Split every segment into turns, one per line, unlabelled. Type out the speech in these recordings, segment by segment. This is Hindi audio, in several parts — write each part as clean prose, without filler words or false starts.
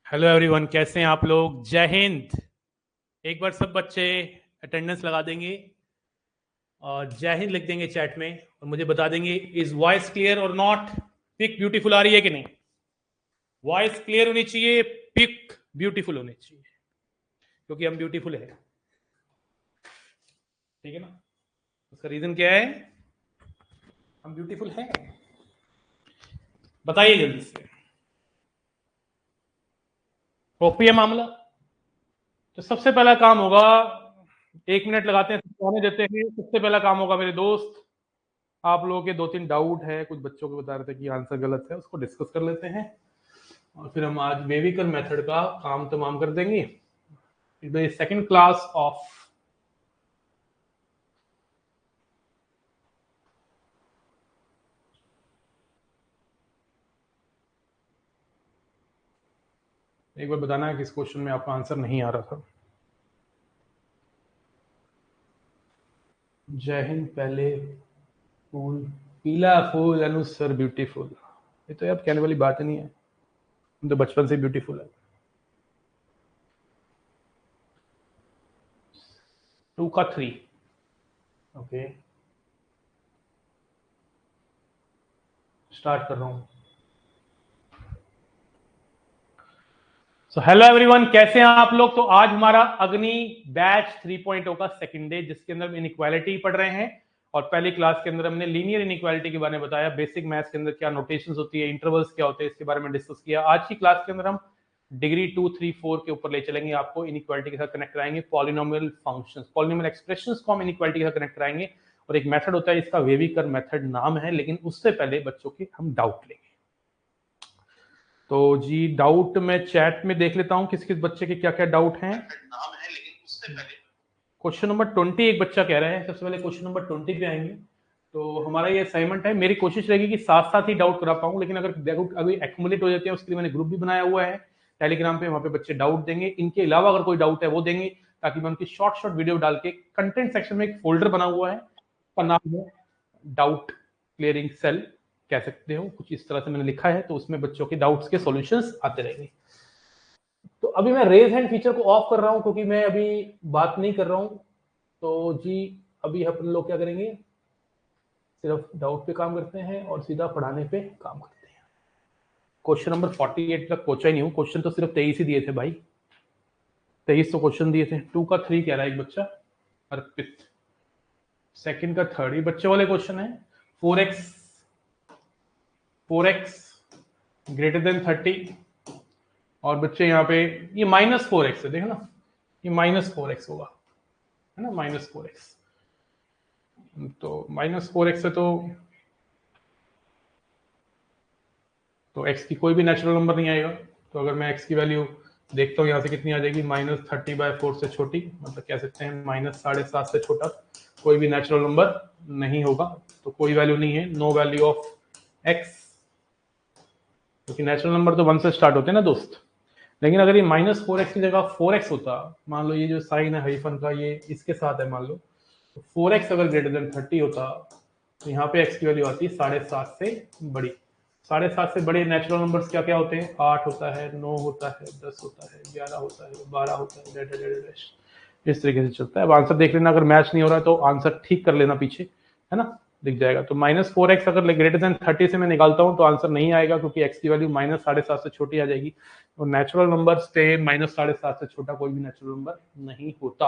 हेलो एवरीवन, कैसे हैं आप लोग? जय हिंद। एक बार सब बच्चे अटेंडेंस लगा देंगे और जय हिंद लिख देंगे चैट में और मुझे बता देंगे इज वॉइस क्लियर और नॉट। पिक ब्यूटीफुल आ रही है कि नहीं? वॉइस क्लियर होनी चाहिए, पिक ब्यूटीफुल होनी चाहिए, क्योंकि हम ब्यूटीफुल है। ठीक है ना? उसका रीजन क्या है? हम ब्यूटीफुल हैं। बताइए जल्दी से। ओपी है मामला। तो सबसे पहला काम होगा, 1 मिनट लगाते हैं, आने देते हैं। सबसे पहला काम होगा मेरे दोस्त, आप लोगों के 2-3 डाउट है, कुछ बच्चों को बता रहे थे कि आंसर गलत है, उसको डिस्कस कर लेते हैं और फिर हम आज बेविकर मेथड का काम तमाम कर देंगे। सेकंड क्लास ऑफ एक बार बताना है किस क्वेश्चन में आपका आंसर नहीं आ रहा था। जय हिंद। पहले फूल, पीला फूल अनुसर ब्यूटीफुल, ये तो यार कहने वाली बात ही नहीं है, हम तो बचपन से ब्यूटीफुल है। 2 का 3। ओके, स्टार्ट कर रहा हूं। सो हेलो एवरीवन, कैसे हैं आप लोग? तो आज हमारा अग्नि बैच 3.0 का सेकंड डे, जिसके अंदर हम इनइक्वालिटी पढ़ रहे हैं। और पहली क्लास के अंदर हमने लीनियर इनइक्वालिटी के बारे में बताया, बेसिक मैथ्स के अंदर क्या नोटेशंस होती है, इंटरवल्स क्या होते हैं, इसके बारे में डिस्कस किया। आज की क्लास के अंदर हम डिग्री 2, 3, 4 के ऊपर ले चलेंगे, आपको इनइक्वालिटी के साथ कनेक्ट कराएंगे। पॉलिनोमियल फंक्शंस, पॉलिनोमियल एक्सप्रेशंस को हम इनइक्वालिटी के साथ कनेक्ट कराएंगे। और एक मेथड होता है, इसका वेविकर मेथड नाम है, लेकिन उससे पहले बच्चों के हम डाउट लेंगे। तो जी डाउट में चैट में देख लेता हूं किस किस बच्चे के क्या क्या डाउट हैं। क्वेश्चन नंबर 20 एक बच्चा कह रहा है। सबसे पहले क्वेश्चन नंबर 20 पे आएंगे। तो हमारा ये असाइनमेंट है, मेरी कोशिश रहेगी कि साथ साथ ही डाउट करा पाऊं, लेकिन अगर डाउट अभी एक्यूमुलेट हो जाते हैं उसके लिए मैंने ग्रुप भी बनाया हुआ है टेलीग्राम पे, वहां पे बच्चे डाउट देंगे। इनके अलावा अगर कोई डाउट है वो देंगे, ताकि मैं उनकी शॉर्ट शॉर्ट वीडियो डाल के कंटेंट सेक्शन में एक फोल्डर बना हुआ है, उसका नाम है डाउट क्लियरिंग सेल, कह सकते हो कुछ इस तरह से मैंने लिखा है। तो उसमें बच्चों के डाउट्स के सॉल्यूशंस आते रहेंगे। तो अभी मैं रेज हैंड फीचर को ऑफ कर रहा हूं, क्योंकि मैं अभी बात नहीं कर रहा हूं। तो जी अभी अपन लोग क्या करेंगे, सिर्फ डाउट पे काम करते हैं और सीधा पढ़ाने पे काम करते हैं। क्वेश्चन नंबर 48 तक पहुंचा ही नहीं हूँ, क्वेश्चन तो सिर्फ 23 ही दिए थे भाई, 23 तो क्वेश्चन दिए थे। 2 का 3 कह रहा है एक बच्चा, अर्पित। सेकंड का 3 ही बच्चे वाले क्वेश्चन है। 4x ग्रेटर देन 30, और बच्चे यहाँ पे ये -4x है, देखो ना, ये -4x होगा, है ना, -4x। तो -4x है तो x की कोई भी नेचुरल नंबर नहीं आएगा। तो अगर मैं x की वैल्यू देखता हूँ यहाँ से कितनी आ जाएगी, -30/4 से छोटी, मतलब कह सकते हैं -7.5 से छोटा कोई भी नेचुरल नंबर नहीं होगा। तो कोई वैल्यू नहीं है, नो वैल्यू ऑफ x, क्योंकि नेचुरल नंबर तो 1 से स्टार्ट होते हैं ना दोस्त। लेकिन अगर ये -4x की जगह 4x होता, मान लो ये जो साइन है हाइफन का ये इसके साथ है मान लो, तो 4x अगर ग्रेटर देन 30 होता, तो यहाँ पे x की वैल्यू आती है 7.5 से बड़ी। 7.5 से बड़े नेचुरल नंबर्स क्या क्या होते हैं? 8 होता है, 9 होता है, 10 होता है, 11 होता है, 12 होता है, इस तरीके से चलता है। अब आंसर देख लेना, अगर मैच नहीं हो रहा तो आंसर ठीक कर लेना पीछे, है ना, दिख जाएगा। तो -4x अगर ग्रेटर देन 30 से मैं निकालता हूँ तो आंसर नहीं आएगा, क्योंकि x की वैल्यू -7.5 से छोटी आ जाएगी। और नेचुरल नंबर्स पे -7.5 से छोटा कोई भी नेचुरल नंबर नहीं होता।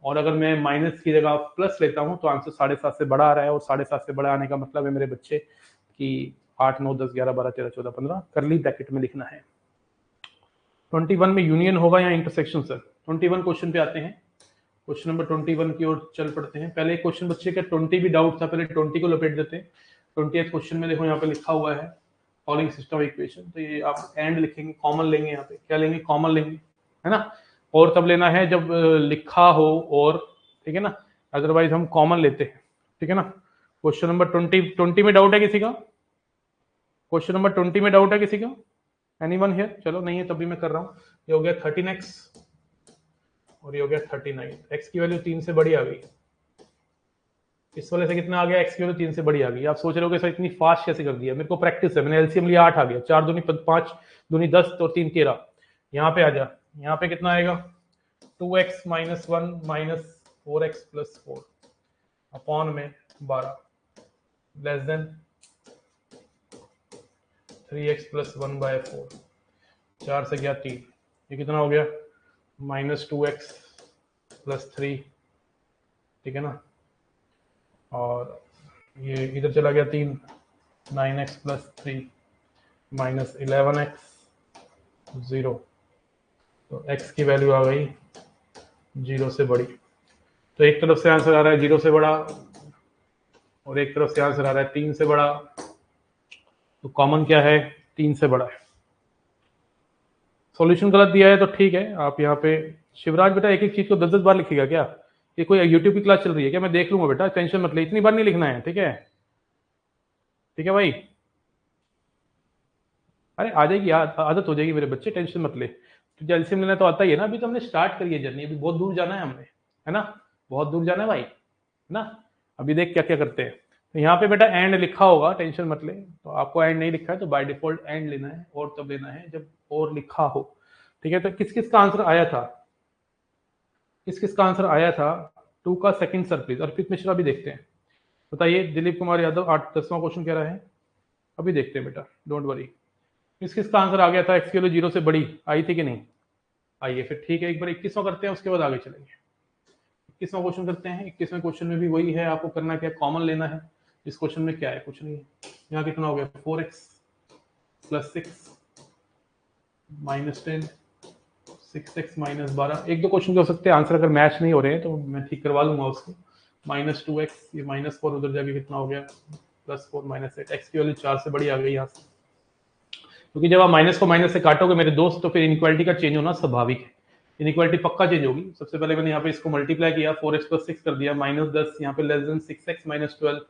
और अगर मैं माइनस की जगह प्लस लेता हूँ तो आंसर 7.5 से बड़ा आ रहा है, और 7.5 से बड़ा आने का मतलब है मेरे बच्चे कि 8, 9, 10, 11, 12, 13, 14, 15 करली ब्रैकेट में लिखना है। 21 में यूनियन होगा या इंटरसेक्शन सर? 21 क्वेश्चन पे आते हैं। क्वेश्चन नंबर 21 की ओर चल पड़ते हैं। पहले क्वेश्चन बच्चे का 20 भी डाउट था, पहले 20 को लपेट देते हैं। 20th क्वेश्चन में देखो यहाँ पे लिखा हुआ है फॉलोइंग सिस्टम इक्वेशन, तो ये आप एंड लिखेंगे, कॉमन लेंगे, यहाँ पे क्या लेंगे, कॉमन लेंगे, है ना। और तब लेना है जब लिखा हो, और ठीक है ना, अदरवाइज हम कॉमन लेते हैं, ठीक है ना। क्वेश्चन नंबर 20 में डाउट है किसी का? क्वेश्चन नंबर 20 में डाउट है किसी का? Anyone here? चलो नहीं है तब भी मैं कर रहा हूँ। ये हो गया 13x और ये हो गया 39। x की वैल्यू 3 से बड़ी आ गई, इस वाले से कितना आ गया, x की वैल्यू 3 से बड़ी आ गई। आप सोच रहे हो कि इतनी फास्ट कैसे कर दिया? मेरे को प्रैक्टिस है, मैंने एलसीएम लिया 8 आ गया, 4 दूनी 5, दूनी 10 और 3 13। यहाँ पे आ जा, यहाँ पे कितना आएगा 2x minus 1 minus 4x plus 4 upon में 12 less than 3x plus 1 bye 4, 4 से गया 3, ये कितना हो गया माइनस 2x प्लस 3, ठीक है ना, और ये इधर चला गया 3, 9x प्लस 3 माइनस 11x 0, तो x की वैल्यू आ गई 0 से बड़ी। तो एक तरफ से आंसर आ रहा है 0 से बड़ा और एक तरफ से आंसर आ रहा है 3 से बड़ा, तो कॉमन क्या है 3 से बड़ा है। सॉल्यूशन गलत दिया है तो ठीक है, आप यहाँ पे शिवराज बेटा एक एक चीज को 10-10 बार लिखेगा क्या? ये कोई यूट्यूब की क्लास चल रही है क्या? मैं देख लूंगा बेटा, टेंशन मत ले, इतनी बार नहीं लिखना है, ठीक है? ठीक है भाई, अरे आ जाएगी, आदत हो जाएगी मेरे बच्चे, टेंशन मत ले। तो एलसीएम लेना तो आता ही है ना, अभी तो हमने स्टार्ट करी है जर्नी, अभी बहुत दूर जाना है हमने, है ना, बहुत दूर जाना है भाई, है ना। अभी देख क्या क्या करते हैं। तो यहाँ पे बेटा एंड लिखा होगा, टेंशन मत ले, तो आपको एंड नहीं लिखा है तो बाय डिफॉल्ट एंड लेना है, और तब लेना है जब और लिखा हो, ठीक है। तो किस किस का आंसर आया था, किस किस का आंसर आया था 2 का सेकंड सर प्लीज, अर्पित मिश्रा भी देखते हैं, बताइए। दिलीप कुमार यादव 8-10वां क्वेश्चन कह रहा है, अभी देखते हैं बेटा, डोंट वरी। किस किस का आंसर आ गया था, एक्स की वैल्यू 0 से बड़ी आई थी कि नहीं? आइए फिर ठीक है, एक बार 21वां करते हैं, उसके बाद आगे चलेंगे। 21वां क्वेश्चन करते हैं। 21वें क्वेश्चन में भी वही है, आपको करना क्या, कॉमन लेना है। इस क्वेश्चन में क्या है, कुछ नहीं है। यहाँ कितना हो गया 4x plus 6 minus 10, 6x minus 12। एक दो क्वेश्चन हो सकते हैं आंसर अगर मैच नहीं हो रहे हैं तो मैं ठीक करवा लूंगा उसको। माइनस 2x, ये माइनस 4 उधर जाके कितना हो गया प्लस 4 माइनस 8, एक्स की वैल्यू 4 से बड़ी आ गई यहाँ से, क्योंकि जब आप माइनस को माइनस से काटोगे मेरे दोस्त तो फिर इनइक्वालिटी का चेंज होना स्वाभाविक है, इनइक्वालिटी पक्का चेंज होगी। सबसे पहले मैंने यहाँ पे इसको मल्टीप्लाई किया, 4x प्लस 6 कर दिया, माइनस 10 यहाँ पे लेस देन 6x माइनस 12,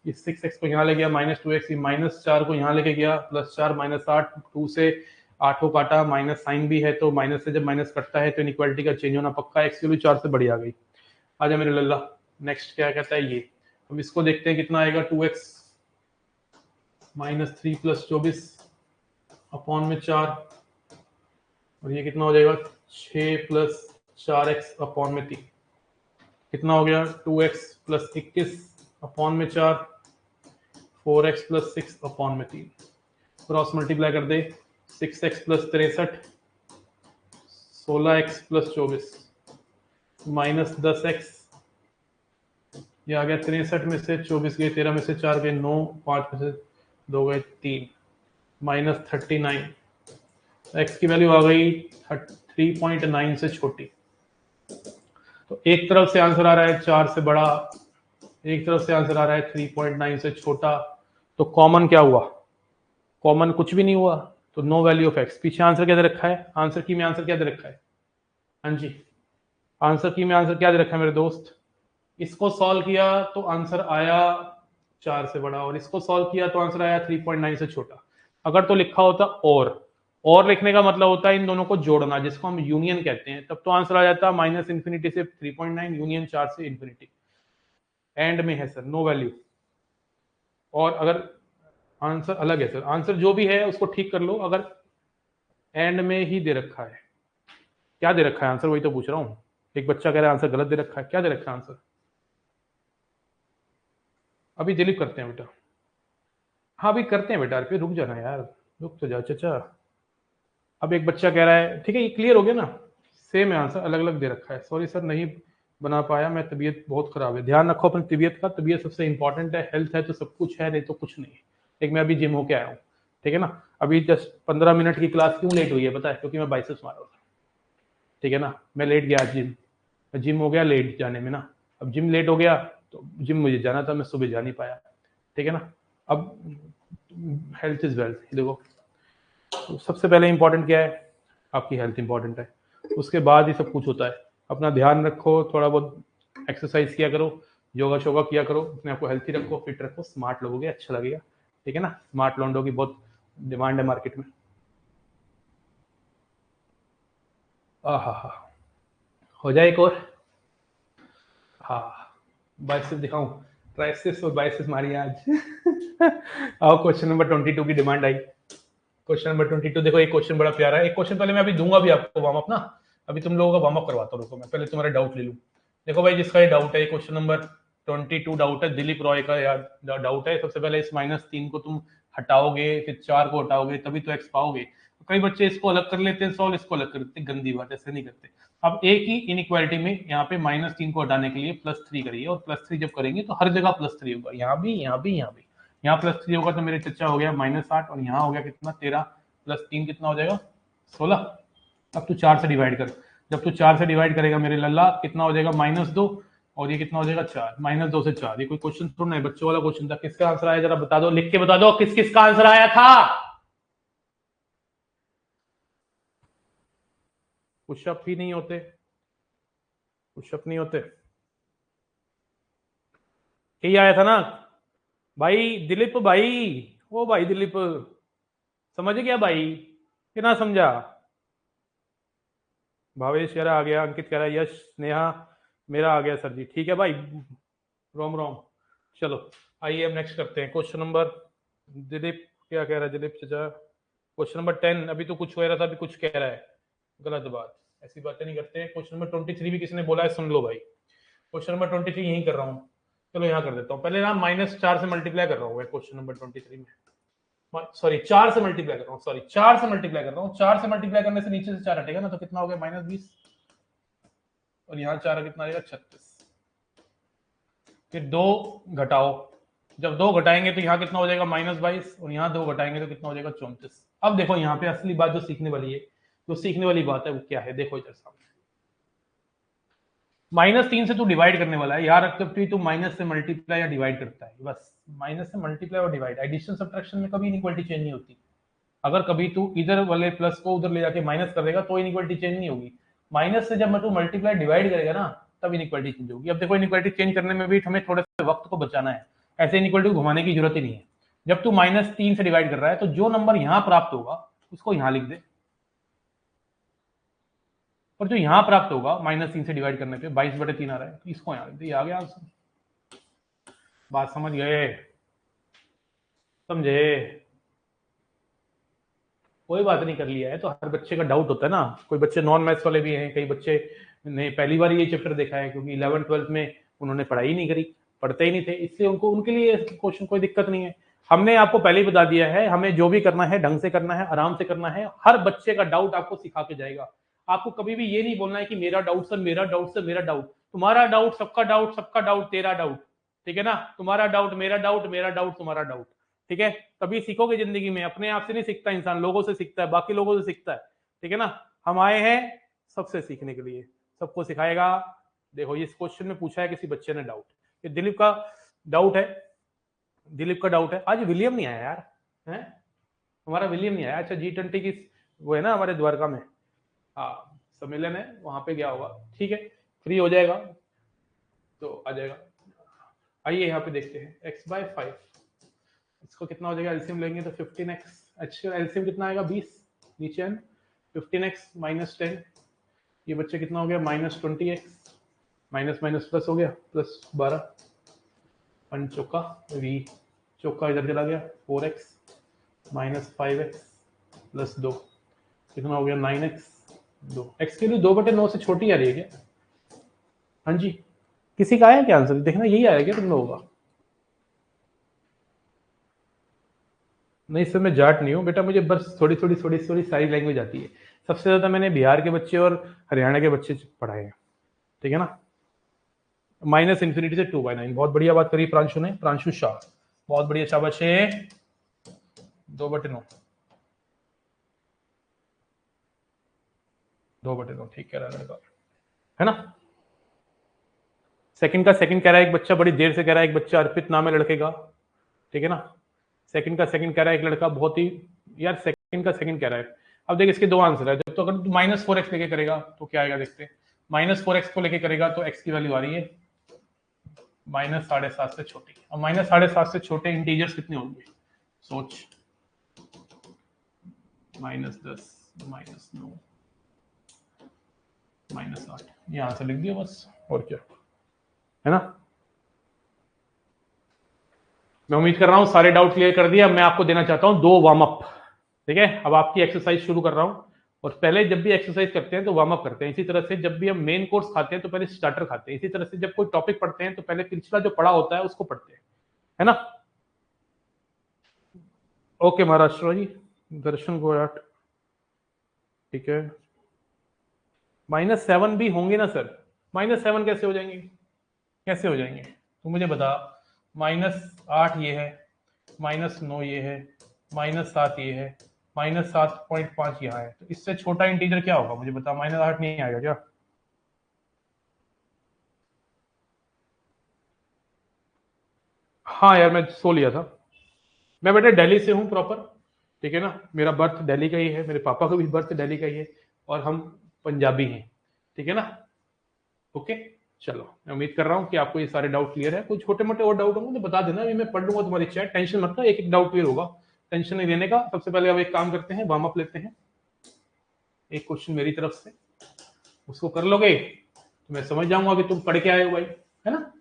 इस 6x को यहाँ ले गया, माइनस 2x, माइनस 4 को यहाँ लेके गया, प्लस 4 माइनस 8, 2 से 8 को काटा, माइनस साइन भी है तो माइनस से जब माइनस कटता है तो इनइक्वालिटी का चेंज होना पक्का, एक्स की वैल्यू 4 से बड़ी आ गई। आजा मेरे लल्ला, नेक्स्ट क्या कहता है ये, अब इसको देखते हैं कितना आएगा, 2x माइनस 3 प्लस 24 अपॉन में 4, और ये कितना हो जाएगा 6 प्लस 4x अपॉन में 3, कितना हो गया 2x प्लस 21 अपॉन में 4, 4x प्लस 6 अपॉन में 3, क्रॉस मल्टीप्लाई कर दे, 6x plus 63, 16x plus 24 minus 10x, ये आ गया 63 में से 24 गए, 13 में से 4 गए 9, 5 में से 2 गए 3, माइनस 39, x की वैल्यू आ गई 3.9 से छोटी। तो एक तरफ से आंसर आ रहा है 4 से बड़ा, एक तरफ से आंसर आ रहा है 3.9 से छोटा, तो कॉमन क्या हुआ, कॉमन कुछ भी नहीं हुआ, तो नो वैल्यू ऑफ x। पीछे आंसर क्या दे रखा है, आंसर की में आंसर क्या दे रखा है, हाँ जी, आंसर की में आंसर क्या दे रखा है मेरे दोस्त, इसको सॉल्व किया तो आंसर आया 4 से बड़ा, और इसको सॉल्व किया तो आंसर आया 3.9 से छोटा। अगर तो लिखा होता और लिखने का मतलब होता है इन दोनों को जोड़ना, जिसको हम यूनियन कहते हैं, तब तो आंसर आ जाता माइनस इन्फिनिटी से 3.9 यूनियन 4 से इन्फिनिटी। एंड में है सर नो वैल्यू, और अगर आंसर अलग है सर, आंसर जो भी है उसको ठीक कर लो, अगर एंड में ही दे रखा है, क्या दे रखा है आंसर, वही तो पूछ रहा हूँ। एक बच्चा कह रहा है आंसर गलत दे रखा है, क्या दे रखा है आंसर, अभी डिलीट करते हैं बेटा, हाँ अभी करते हैं बेटा, रुक जाना यार, रुक तो जाओ चाचा। अब एक बच्चा कह रहा है, ठीक है ये क्लियर हो गया ना, सेम है आंसर, अलग अलग दे रखा है, सॉरी सर नहीं बना पाया मैं, तबीयत बहुत खराब है, ध्यान रखो अपनी तबीयत का, तबीयत सबसे इंपॉर्टेंट है, हेल्थ है तो सब कुछ है, नहीं तो कुछ नहीं। एक मैं अभी जिम होके आया हूँ, ठीक है ना, अभी जस्ट 15 मिनट की क्लास क्यों लेट हुई है पता है, क्योंकि मैं बाइसेप्स मार रहा था, ठीक है ना, मैं लेट गया जिम हो गया लेट जाने में ना, अब जिम लेट हो गया तो जिम मुझे जाना था, मैं सुबह जा नहीं पाया, ठीक है ना। अब हेल्थ इज वेल्थ, देखो तो सबसे पहले इंपॉर्टेंट क्या है, आपकी हेल्थ इंपॉर्टेंट है, उसके बाद ही सब कुछ होता है। अपना ध्यान रखो, थोड़ा बहुत एक्सरसाइज किया करो, योगा शोगा किया करो, अपने आपको हेल्थी रखो, फिट रखो, स्मार्ट लोगोगे अच्छा लगेगा, ठीक है ना। स्मार्ट लॉन्डो की बहुत डिमांड है मार्केट में। आहा, हो जाए एक और, हाँ बाइसेप्स दिखाऊं, ट्राइसेप्स और बाइसेप्स मारी आज। आओ क्वेश्चन नंबर 22 की डिमांड आई, क्वेश्चन नंबर 22 देखो, एक क्वेश्चन बड़ा प्यारा है। एक क्वेश्चन पहले मैं अभी दूंगा भी आपको वार्म अप ना, अभी तुम लोगों का वार्म अप करवाता हूँ। रुको मैं पहले तुम्हारा डाउट ले लूँ। देखो भाई, जिसका ये डाउट है, क्वेश्चन नंबर 22 डाउट है, दिलीप रॉय का यार डाउट है। सबसे पहले इस -3 को तुम हटाओगे, फिर 4 को हटाओगे, तभी तो x पाओगे। तो कई बच्चे इसको अलग कर लेते हैं सॉल्व, इसको अलग कर लेते हैं। गंदी बात, ऐसे नहीं करते। अब एक ही इनइक्वालिटी में यहाँ पे -3 को हटाने के लिए +3 करिए, और +3 जब करेंगे तो हर जगह +3 होगा, यहाँ भी, यहाँ भी, यहाँ भी। यहाँ +3 होगा तो मेरे चच्चा हो गया -8, और यहाँ हो गया कितना 13, +3 कितना हो जाएगा 16। अब तू 4 से डिवाइड कर, जब तू 4 से डिवाइड करेगा मेरे लल्ला, कितना हो जाएगा -2, और ये कितना हो जाएगा 4, -2 से 4। ये कोई क्वेश्चन थोड़ा है, बच्चों वाला क्वेश्चन था। किसका आंसर आया जरा बता दो, लिख के बता दो किस किस का आंसर आया था। पुशअप ही नहीं होते, पुशअप नहीं होते। यही आया था ना भाई दिलीप भाई, ओ भाई दिलीप, समझ गया भाई कि ना समझा। भावेश यार आ गया, अंकित कह रहा है, यश नेहा मेरा आ गया सर जी, ठीक है भाई, रोम रोम। चलो आइए अब नेक्स्ट करते हैं क्वेश्चन नंबर, दिलीप क्या कह रहा है, दिलीप चाचा क्वेश्चन नंबर 10, अभी तो कुछ कह रहा था, अभी कुछ कह रहा है, गलत बात, ऐसी बातें नहीं करते। क्वेश्चन नंबर 23 भी किसी ने बोला है, सुन लो भाई। क्वेश्चन नंबर 23 यही कर रहा हूँ, चलो यहाँ कर देता हूँ। पहले ना -4 से मल्टीप्लाई कर रहा हूँ क्वेश्चन नंबर 23 में, सॉरी 4 से मल्टीप्लाई कर रहा हूँ, सॉरी 4 से मल्टीप्लाई कर रहा हूँ। 4 से मल्टीप्लाई करने से नीचे से 4 हटेगा ना, तो कितना हो गया -20, और यहाँ 4 कितना आएगा 36। फिर 2 घटाओ, जब 2 घटाएंगे तो यहाँ कितना हो जाएगा -22, और यहाँ 2 घटाएंगे तो कितना हो जाएगा 34। अब देखो यहाँ पे असली बात जो सीखने वाली है, जो सीखने वाली बात है वो क्या है, देखो इधर सामने। -3 से तू डिवाइड करने वाला है यार, जब तू माइनस से मल्टीप्लाई या डिवाइड करता है, बस माइनस से मल्टीप्लाई और डिवाइड, एडिशन सब्ट्रैक्शन में कभी इनइक्वालिटी चेंज नहीं होती। अगर कभी तू इधर वाले प्लस को उधर ले जाके माइनस कर देगा तो इनइक्वालिटी चेंज नहीं होगी। माइनस से जब मैं तू मल्टीप्लाई डिवाइड करेगा ना, तब इनइक्वालिटी चेंज होगी। अब देखो इनइक्वालिटी चेंज करने में भी हमें थोड़े से वक्त को बचाना है, ऐसे इनइक्वालिटी को घुमाने की जरूरत ही नहीं है। जब तू -3 से डिवाइड कर रहा है, तो जो नंबर यहां प्राप्त होगा उसको यहां लिख दे, और जो यहां प्राप्त होगा -3 से डिवाइड करने पे 22/3 आ रहा है, तो इसको यहां लिख दे, ये आ गया आंसर। बात समझ गए, समझे? कोई बात नहीं, कर लिया है तो हर बच्चे का डाउट होता है ना, कोई बच्चे नॉन मैथ्स वाले भी हैं, कई बच्चे ने पहली बार ये चैप्टर देखा है, क्योंकि 11th-12th में उन्होंने पढ़ाई ही नहीं करी, पढ़ते ही नहीं थे, इसलिए उनको, उनके लिए क्वेश्चन कोई दिक्कत नहीं है। हमने आपको पहले ही बता दिया है, हमें जो भी करना है ढंग से करना है, आराम से करना है। हर बच्चे का डाउट आपको सिखा के जाएगा। आपको कभी भी ये नहीं बोलना है कि मेरा डाउट सर, मेरा डाउट सर, मेरा डाउट। तुम्हारा डाउट सबका डाउट, सबका डाउट तेरा डाउट, ठीक है ना? तुम्हारा डाउट मेरा डाउट, मेरा डाउट तुम्हारा डाउट, ठीक है? तभी सीखोगे जिंदगी में। अपने आप से नहीं सीखता इंसान, लोगों से सीखता है, बाकी लोगों से सीखता है, ठीक है ना? हम आए हैं सबसे सीखने के लिए, सबको सिखाएगा। देखो इस क्वेश्चन में पूछा है किसी बच्चे ने डाउट, ये दिलीप का डाउट है, दिलीप का डाउट है। आज विलियम नहीं आया यार, है हमारा विलियम नहीं आया। अच्छा G20 की वो है ना हमारे द्वारका में, हाँ सम्मेलन है, वहां पे गया होगा, ठीक है, फ्री हो जाएगा तो आ जाएगा। आइए यहाँ पे देखते हैं x/5, इसको कितना हो जाएगा, एलसीएम लेंगे तो 15x, अच्छा एलसीएम कितना आएगा 20, नीचे है 15x -10, ये बच्चे कितना हो गया -20x, माइनस माइनस प्लस हो गया +12, 1 चौका v चौका इधर चला गया 4x -5x +2, कितना हो गया 9x, 2 x के लिए 2/9 से छोटी आ रही है क्या? हाँ जी, किसी का आया क्या आंसर, देखना यही आया क्या तुम लोगों का? नहीं सर मैं जाट नहीं हूँ बेटा, मुझे बस थोड़ी थोड़ी सारी लैंग्वेज आती है। सबसे ज्यादा मैंने बिहार के बच्चे और हरियाणा के बच्चे पढ़ाए हैं, ठीक है ना? -∞ से 2/9, बहुत बढ़िया बात करी प्रांशु ने, प्रांशु शाह, बहुत बढ़िया, शाबाश है। 2/9, 2/9 ठीक कह रहा है लड़का, है ना? सेकंड का सेकंड कह रहा है एक बच्चा, बड़ी देर से कह रहा है एक बच्चा, अर्पित नाम है लड़के का, ठीक है ना? सेकंड का सेकंड कह रहा है एक लड़का, बहुत ही यार, सेकंड का सेकंड कह रहा है। अब देख इसके दो आंसर है, जब तो अगर -4x लेके करेगा तो क्या आएगा देखते हैं। -4x को लेके करेगा तो x की वैल्यू आ रही है -7.5 से छोटी। अब -7.5 से छोटे इंटीजर्स कितने होंगे सोच, -10 -9 -8, ये आंसर लिख दिया बस, और क्या है ना? मैं उम्मीद कर रहा हूं सारे डाउट क्लियर कर दिया। मैं आपको देना चाहता हूं 2 वार्म अप, ठीक है, अब आपकी एक्सरसाइज शुरू कर रहा हूँ। और पहले जब भी एक्सरसाइज करते हैं तो वार्म अप करते हैं। इसी तरह से जब भी हम मेन कोर्स खाते हैं तो पहले स्टार्टर खाते हैं। इसी तरह से जब कोई टॉपिक पढ़ते हैं तो पहले पिछला जो पढ़ा होता है उसको पढ़ते हैं, है ना। ओके महाराष्ट्र जी, दर्शन गोयाट, ठीक है। -7 भी होंगे ना सर? -7 कैसे हो जाएंगे, कैसे हो जाएंगे तो मुझे बता। -8 ये है, -9 ये है, -7 ये है, -7.5 यहाँ है, तो इससे छोटा इंटीजर क्या होगा मुझे बता। -8 नहीं आएगा क्या? हाँ यार, मैं सो लिया था। मैं बेटा दिल्ली से हूँ प्रॉपर, ठीक है ना। मेरा बर्थ दिल्ली का ही है, मेरे पापा का भी बर्थ दिल्ली का ही है, और हम पंजाबी हैं, ठीक है ना। ओके, चलो मैं उम्मीद कर रहा हूँ कि आपको ये सारे डाउट क्लियर है। कोई छोटे मोटे और डाउट होंगे तो बता देना, अभी मैं पढ़ लूंगा तुम्हारी चैट, टेंशन मत लो, एक एक डाउट क्लियर होगा, टेंशन नहीं लेने का। सबसे पहले अब एक काम करते हैं, वार्म अप लेते हैं। एक क्वेश्चन मेरी तरफ से, उसको कर लोगे तो मैं समझ जाऊंगा कि तुम पढ़ के आए हो भाई, है ना।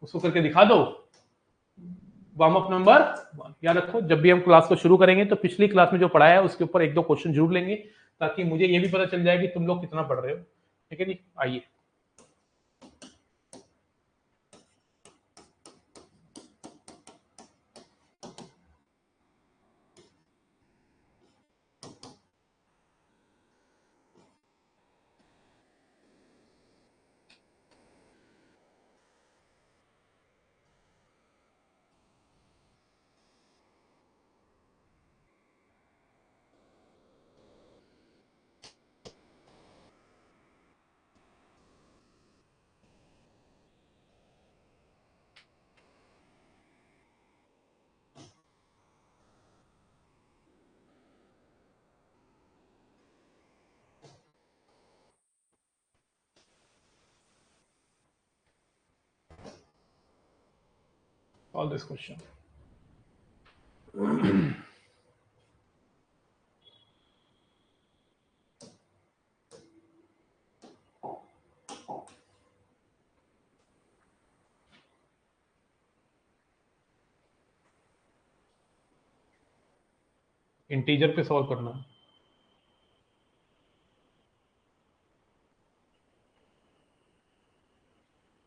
उसको करके दिखा दो। वार्म अप नंबर 1 याद रखो, जब भी हम क्लास को शुरू करेंगे तो पिछली क्लास में जो पढ़ाया है उसके ऊपर एक दो क्वेश्चन जरूर लेंगे, ताकि मुझे ये भी पता चल जाए कि तुम लोग कितना पढ़ रहे हो, ठीक है जी। आइए, ऑल दिस क्वेश्चन। इंटीजर पे सॉल्व करना है।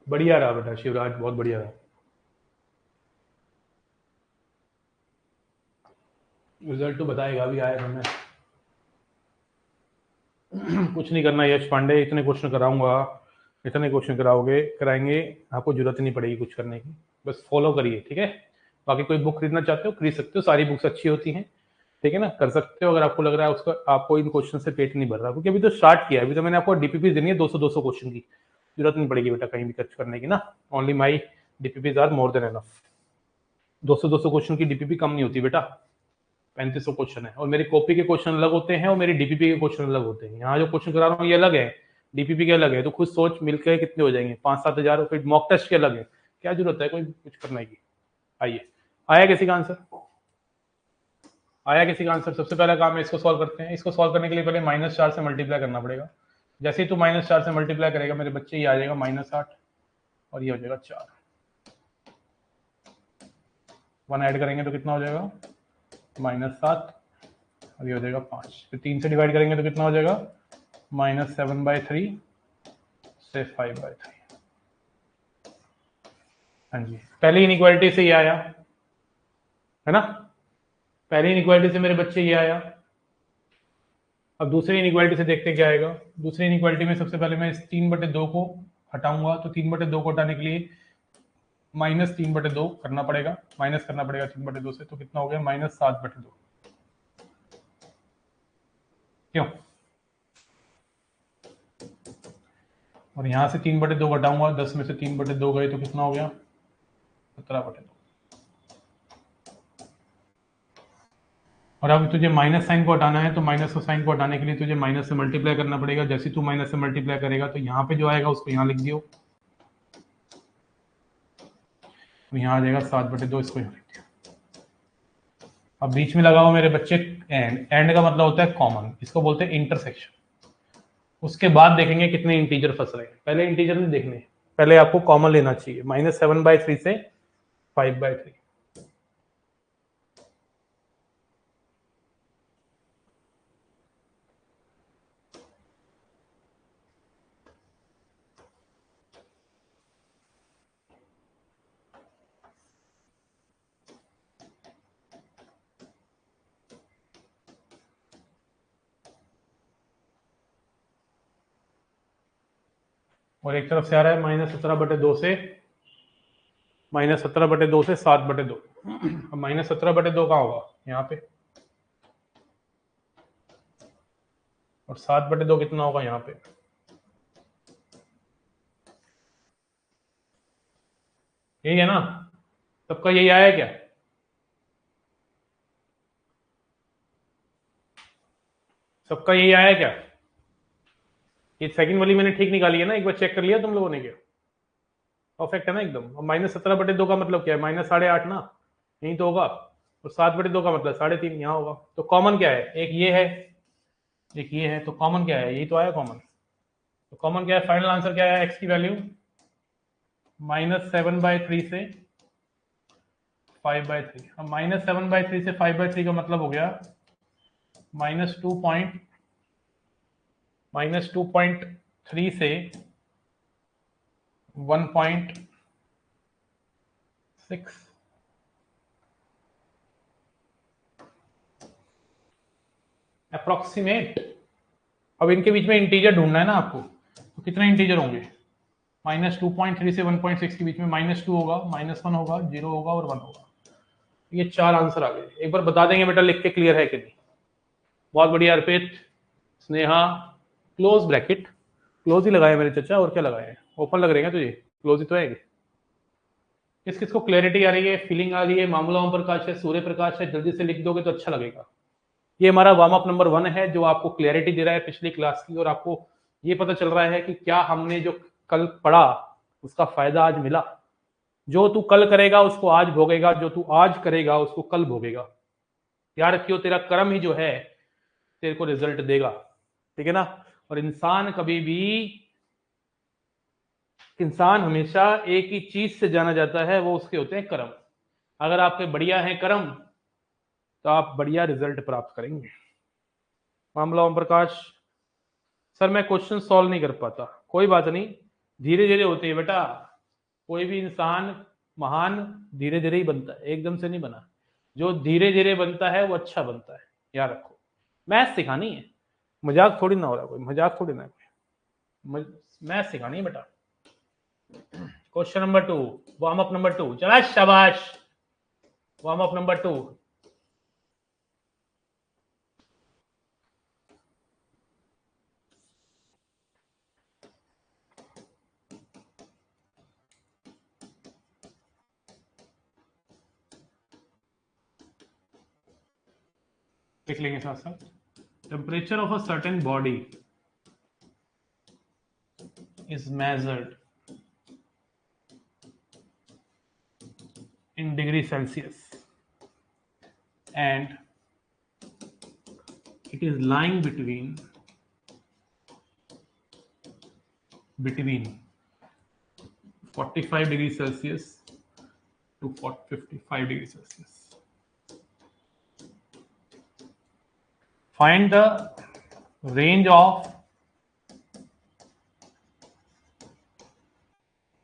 बढ़िया रहा बेटा शिवराज, बहुत बढ़िया रहा। रिजल्ट तो बताएगा, अभी आया हमें। कुछ नहीं करना यश पांडे, इतने क्वेश्चन कराऊंगा, इतने क्वेश्चन कराएंगे, आपको जरूरत नहीं पड़ेगी कुछ करने की, बस फॉलो करिए, ठीक है। बाकी कोई बुक खरीदना चाहते हो खरीद सकते हो, सारी बुक्स अच्छी होती हैं, ठीक है ना, कर सकते हो। अगर आपको लग रहा है उसका आपको इन क्वेश्चन से पेट नहीं भर रहा, क्योंकि अभी तो स्टार्ट किया है, अभी तो मैंने आपको डीपीपी देनी है 200 क्वेश्चन की, जरूरत नहीं पड़ेगी बेटा कहीं भी खर्च करने की ना। Only my DPPs are more than enough. 200 question की डीपीपी कम नहीं होती बेटा, 3500 क्वेश्चन है, और मेरी कॉपी के क्वेश्चन अलग होते हैं और मेरी डीपीपी के क्वेश्चन अलग होते हैं। यहाँ जो क्वेश्चन करा रहा हूँ ये अलग है, डीपीपी के अलग है, तो खुद सोच मिलकर कितने हो जाएंगे, 5-7 हजार। फिर मॉक टेस्ट के अलग है, क्या जरूरत है कोई कुछ करने की। आइए, आया किसी का आंसर, आया किसी का आंसर। सबसे पहला काम है इसको सॉल्व करते हैं। इसको सॉल्व करने के लिए पहले -4 से मल्टीप्लाई करना पड़ेगा। जैसे ही तू -4 से मल्टीप्लाई करेगा मेरे बच्चे, ये आ जाएगा -8 और ये हो जाएगा 4। 1 ऐड करेंगे तो कितना हो जाएगा, -7 और ये हो जाएगा 5। फिर 3 से डिवाइड करेंगे तो कितना हो जाएगा, -7/3 से 5/3। हाँ जी, पहली इनइक्वालिटी से ये आया, है ना। पहली इनइक्वालिटी से मेरे बच्चे ये आया। अब दूसरी इनइक्वालिटी से देखते क्या आएगा। दूसरी इनइक्वालिटी में सबसे पहले मैं इस 3/2 को हटाऊंगा, तो 3/2 को हटाने के लिए -3/2 करना पड़ेगा, माइनस करना पड़ेगा 3/2 से, तो कितना हो गया, -7/2। क्यों, और यहां से 3/2 घटाऊंगा, 10 में से 3/2 गए तो कितना हो गया, 17/2। और अब तुझे माइनस साइन को हटाना है, तो माइनस साइन को हटाने के लिए तुझे माइनस से मल्टीप्लाई करना पड़ेगा। जैसे तू माइनस से मल्टीप्लाई करेगा तो यहाँ पे जो आएगा उसको यहाँ लिख दियो, तो यहाँ आ जाएगा 7/2, इसको यहाँ लिख दियो। अब बीच में लगा हुआ मेरे बच्चे एंड, एंड का मतलब होता है कॉमन, इसको बोलते हैं इंटरसेक्शन। उसके बाद देखेंगे कितने इंटीजर फंस रहे हैं, पहले इंटीजर नहीं देखने, पहले आपको कॉमन लेना चाहिए। -7/3 से 5/3। और एक तरफ से आ रहा है -17/2 से -17/2 से 7/2। अब -17/2 कहाँ होगा? यहाँ पे। और 7/2 कितना होगा? यहाँ पे। यही है ना? सबका यही आया क्या? सबका यही आया क्या? ये सेकंड वाली मैंने ठीक निकाली है ना? एक बार चेक कर लिया तुम लोगों ने क्या? परफेक्ट है ना एकदम। अब -17/2 का मतलब क्या है? -8.5 ना, यही तो होगा। और 7/2 का मतलब 3.5 यहाँ होगा। तो कॉमन क्या है? एक ये है, एक ये है, तो कॉमन क्या है? यही तो आया कॉमन। तो कॉमन क्या है? फाइनल आंसर क्या है? एक्स की वैल्यू -7/3 से 5/3। अब -7/3 से 5/3 का मतलब हो गया -2.3 से 1.6। अप्रोक्सीमेट। अब इनके बीच में इंटीजर ढूंढना है ना आपको, तो कितने इंटीजर होंगे? -2.3 से 1.6 के बीच में -2 होगा, -1 होगा, 0 होगा और 1 होगा। ये 4 आंसर आ गए। एक बार बता देंगे बेटा लिख के क्लियर है कि नहीं? बहुत बढ़िया अर्पित, स्नेहा। क्लोज ब्रैकेट, क्लोज ही लगाए मेरे चचा, और क्या लगाए? ओपन लग रहे हैं तुझे? क्लोज ही तो है। किस किस को क्लैरिटी आ रही है, फीलिंग आ रही है? मामला ओम प्रकाश है, सूर्य प्रकाश है, जल्दी से लिख दोगे तो अच्छा लगेगा। ये हमारा वार्म अप नंबर 1 है जो आपको क्लैरिटी दे रहा है पिछली क्लास की, और आपको ये पता चल रहा है कि क्या हमने जो कल पढ़ा उसका फायदा आज मिला। जो तू कल करेगा उसको आज भोगेगा, जो तू आज करेगा उसको कल भोगेगा। याद रखियो, तेरा कर्म ही जो है तेरे को रिजल्ट देगा। ठीक है ना? और इंसान हमेशा एक ही चीज से जाना जाता है, वो उसके होते हैं कर्म। अगर आपके बढ़िया हैं कर्म तो आप बढ़िया रिजल्ट प्राप्त करेंगे। मामला ओम प्रकाश, सर मैं क्वेश्चन सॉल्व नहीं कर पाता। कोई बात नहीं, धीरे धीरे होते हैं बेटा। कोई भी इंसान महान धीरे धीरे ही बनता है, एकदम से नहीं बना। जो धीरे धीरे बनता है वो अच्छा बनता है, याद रखो। मैथ सिखानी है, मजाक थोड़ी ना हो रहा, कोई मजाक थोड़ी ना है कोई। मैथ सिखानी है बेटा। Question number 2, warm up number 2। चला शाबाश, वार्म अप नंबर 2। लिख लेंगे साथ साथ। Temperature of a certain body is measured in degree Celsius and it is lying between 45 degrees Celsius to 55 degrees Celsius. Find the range of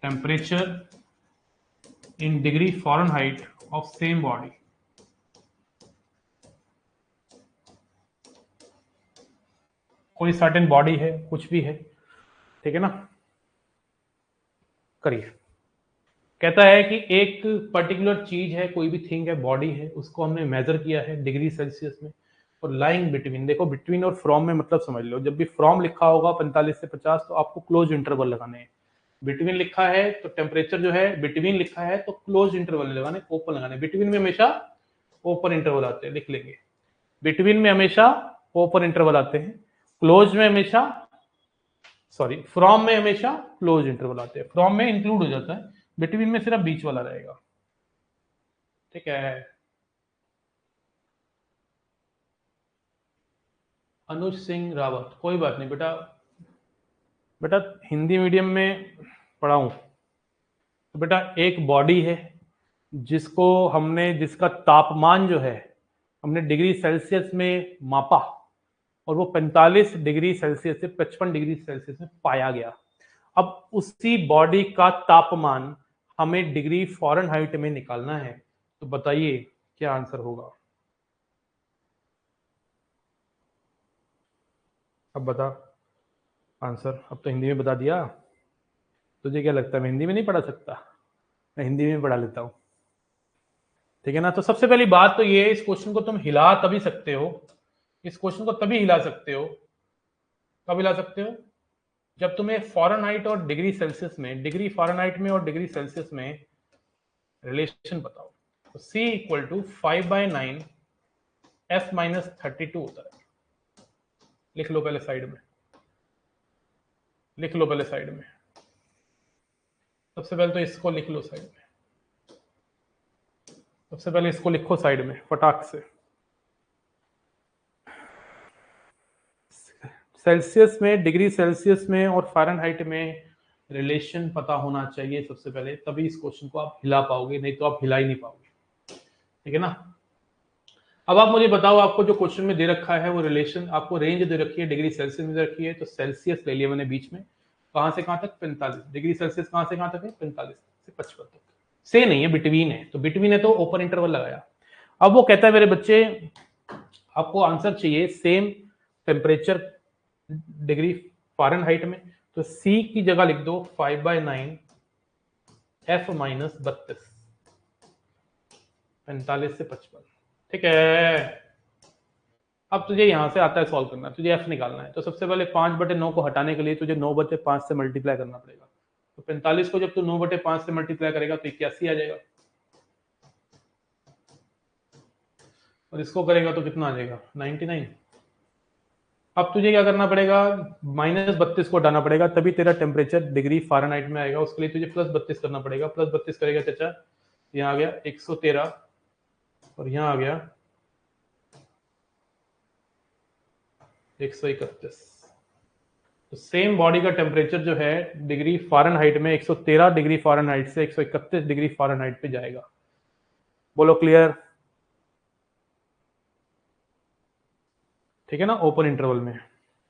temperature in degree Fahrenheit of same body. कोई सर्टेन बॉडी है, कुछ भी है, ठीक है ना? करिए। कहता है कि एक पर्टिकुलर चीज है, कोई भी थिंग है, बॉडी है, उसको हमने मेजर किया है डिग्री सेल्सियस में। और लाइंग बिटवीन, देखो बिटवीन और फ्रॉम में मतलब समझ लो। जब भी फ्रॉम लिखा होगा 45 से 50 तो आपको क्लोज इंटरवल लगाने हैं। बिटवीन लिखा है तो टेम्परेचर जो है, बिटवीन लिखा है तो क्लोज इंटरवल लगाने, ओपन लगाने। बिटवीन में हमेशा ओपन इंटरवल आते हैं, लिख लेंगे। बिटवीन में हमेशा ओपन इंटरवल आते हैं, क्लोज में हमेशा, सॉरी फ्रॉम में हमेशा क्लोज इंटरवल आते हैं। फ्रॉम में इंक्लूड हो जाता है, बिटवीन में सिर्फ बीच वाला रहेगा। ठीक है। अनुज सिंह रावत, कोई बात नहीं बेटा। बेटा हिंदी मीडियम में पढ़ाऊं तो बेटा एक बॉडी है जिसको हमने, जिसका तापमान जो है हमने डिग्री सेल्सियस में मापा, और वो 45 डिग्री सेल्सियस से 55 डिग्री सेल्सियस में पाया गया। अब उसी बॉडी का तापमान हमें डिग्री फ़ारेनहाइट में निकालना है। तो बताइए क्या आंसर होगा? अब बता आंसर। अब तो हिंदी में बता दिया। तुझे क्या लगता है मैं हिंदी में नहीं पढ़ा सकता? मैं हिंदी में पढ़ा लेता हूँ, ठीक है ना। तो सबसे पहली बात तो ये है, इस क्वेश्चन को तुम हिला तभी सकते हो, इस क्वेश्चन को तभी हिला सकते हो, कब हिला सकते हो? जब तुम्हें फ़ारेनहाइट और डिग्री सेल्सियस में, डिग्री फ़ारेनहाइट में और डिग्री सेल्सियस में रिलेशन बताओ। तो C equal to 5/9 F minus 32 होता है। लिख लो पहले साइड में, लिख लो पहले साइड में, सबसे पहले तो इसको लिख लो साइड में, सबसे पहले इसको लिखो साइड में फटाक से। सेल्सियस में, डिग्री सेल्सियस में और फ़ारेनहाइट में रिलेशन पता होना चाहिए सबसे पहले, तभी इस क्वेश्चन को आप हिला पाओगे, नहीं तो आप हिला ही नहीं पाओगे, ठीक है ना। अब आप मुझे बताओ, आपको जो क्वेश्चन में दे रखा है वो रिलेशन, आपको रेंज दे रखी है, डिग्री सेल्सियस में दे रखी है, तो सेल्सियस ले लिया मैंने बीच में, कहां से कहां तक? 45 डिग्री सेल्सियस, कहां से कहां तक है? 45 से 55 तक। से नहीं है, बिटवीन है, तो बिटवीन है तो ओपन इंटरवल लगाया। अब वो कहता है मेरे बच्चे आपको आंसर चाहिए सेम टेम्परेचर डिग्री फ़ारेनहाइट में, तो C की जगह लिख दो 5/9 F माइनस 32, 45 से 55, ठीक है। अब तुझे यहां से आता है सॉल्व करना, तुझे F निकालना है, तो सबसे पहले 5/9 को हटाने के लिए तुझे 9/5 से मल्टीप्लाई करना पड़ेगा। तो 45 को जब तू 9/5 से मल्टीप्लाई करेगा तो 81 आ जाएगा, और इसको करेगा तो कितना आ जाएगा? 99। अब तुझे क्या करना पड़ेगा? -32 को हटाना पड़ेगा, तभी तेरा टेम्परेचर डिग्री फ़ारेनहाइट में आएगा। उसके लिए तुझे +32 करना पड़ेगा। +32 करेगा चाचा, यहाँ आ गया 113, और यहाँ आ गया 131। तो सेम बॉडी का टेम्परेचर जो है डिग्री फ़ारेनहाइट में 113 डिग्री फ़ारेनहाइट से 131 डिग्री फ़ारेनहाइट पे जाएगा। बोलो क्लियर? ठीक है ना, ओपन इंटरवल में।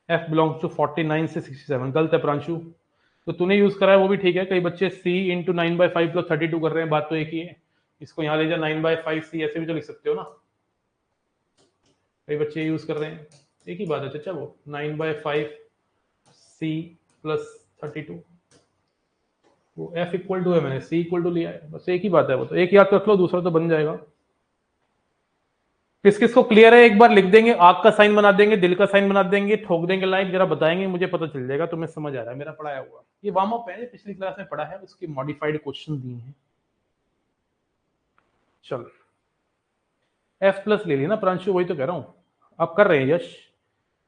F बिलोंग्स टू 49 से 67। गलत है प्रांशु, तो तूने यूज करा है वो भी ठीक है। कई बच्चे C इंटू 9/5 प्लस 32 कर रहे हैं, बात तो एक ही है। इसको यहाँ ले जा 9/5 C, ऐसे भी तो लिख सकते हो ना। कई बच्चे यूज कर रहे हैं, एक ही बात है चाचा, वो 9/5 C प्लस 32, वो F इक्वल टू है, मैंने C इक्वल टू लिया है, बस एक ही बात है। वो तो एक याद रख लो, दूसरा तो बन जाएगा। किस किस को क्लियर है? एक बार लिख देंगे, आग का साइन बना देंगे, दिल का साइन बना देंगे, ठोक देंगे लाइक, जरा बताएंगे, मुझे पता चल जाएगा तुम्हें समझ आ रहा है मेरा पढ़ाया हुआ। ये वार्म अप है, पिछली क्लास में पढ़ा है, उसकी मॉडिफाइड क्वेश्चन दिए हैं। चल F प्लस ले लिया ना प्रांशु, वही तो कह रहा हूं। आप कर रहे हैं यश,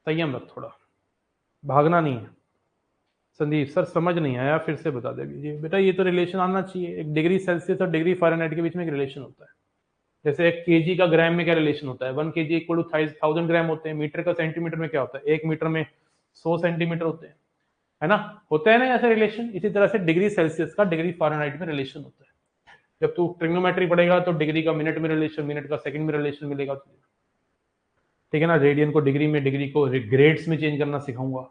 संयम रख थोड़ा, भागना नहीं है। संदीप सर समझ नहीं आया, फिर से बता दे दीजिए। बेटा ये तो रिलेशन आना चाहिए, एक डिग्री सेल्सियस और डिग्री फ़ारेनहाइट के बीच में एक रिलेशन होता है। जैसे एक केजी का ग्राम में क्या रिलेशन होता है? 1 kg इक्वल टू 1000 ग्राम होते हैं। मीटर का सेंटीमीटर में क्या होता है? 1 मीटर में 100 सेंटीमीटर होते हैं, है ना, होता है ना ऐसे रिलेशन। इसी तरह से डिग्री सेल्सियस का डिग्री फ़ारेनहाइट में रिलेशन होता है। जब तू ट्रिग्नोमेट्री पढ़ेगा तो डिग्री का मिनट में रिलेशन, मिनट का सेकंड में रिलेशन मिलेगा तुझे, ठीक है ना। रेडियन को डिग्री में, डिग्री को ग्रेड्स में चेंज करना सिखाऊंगा,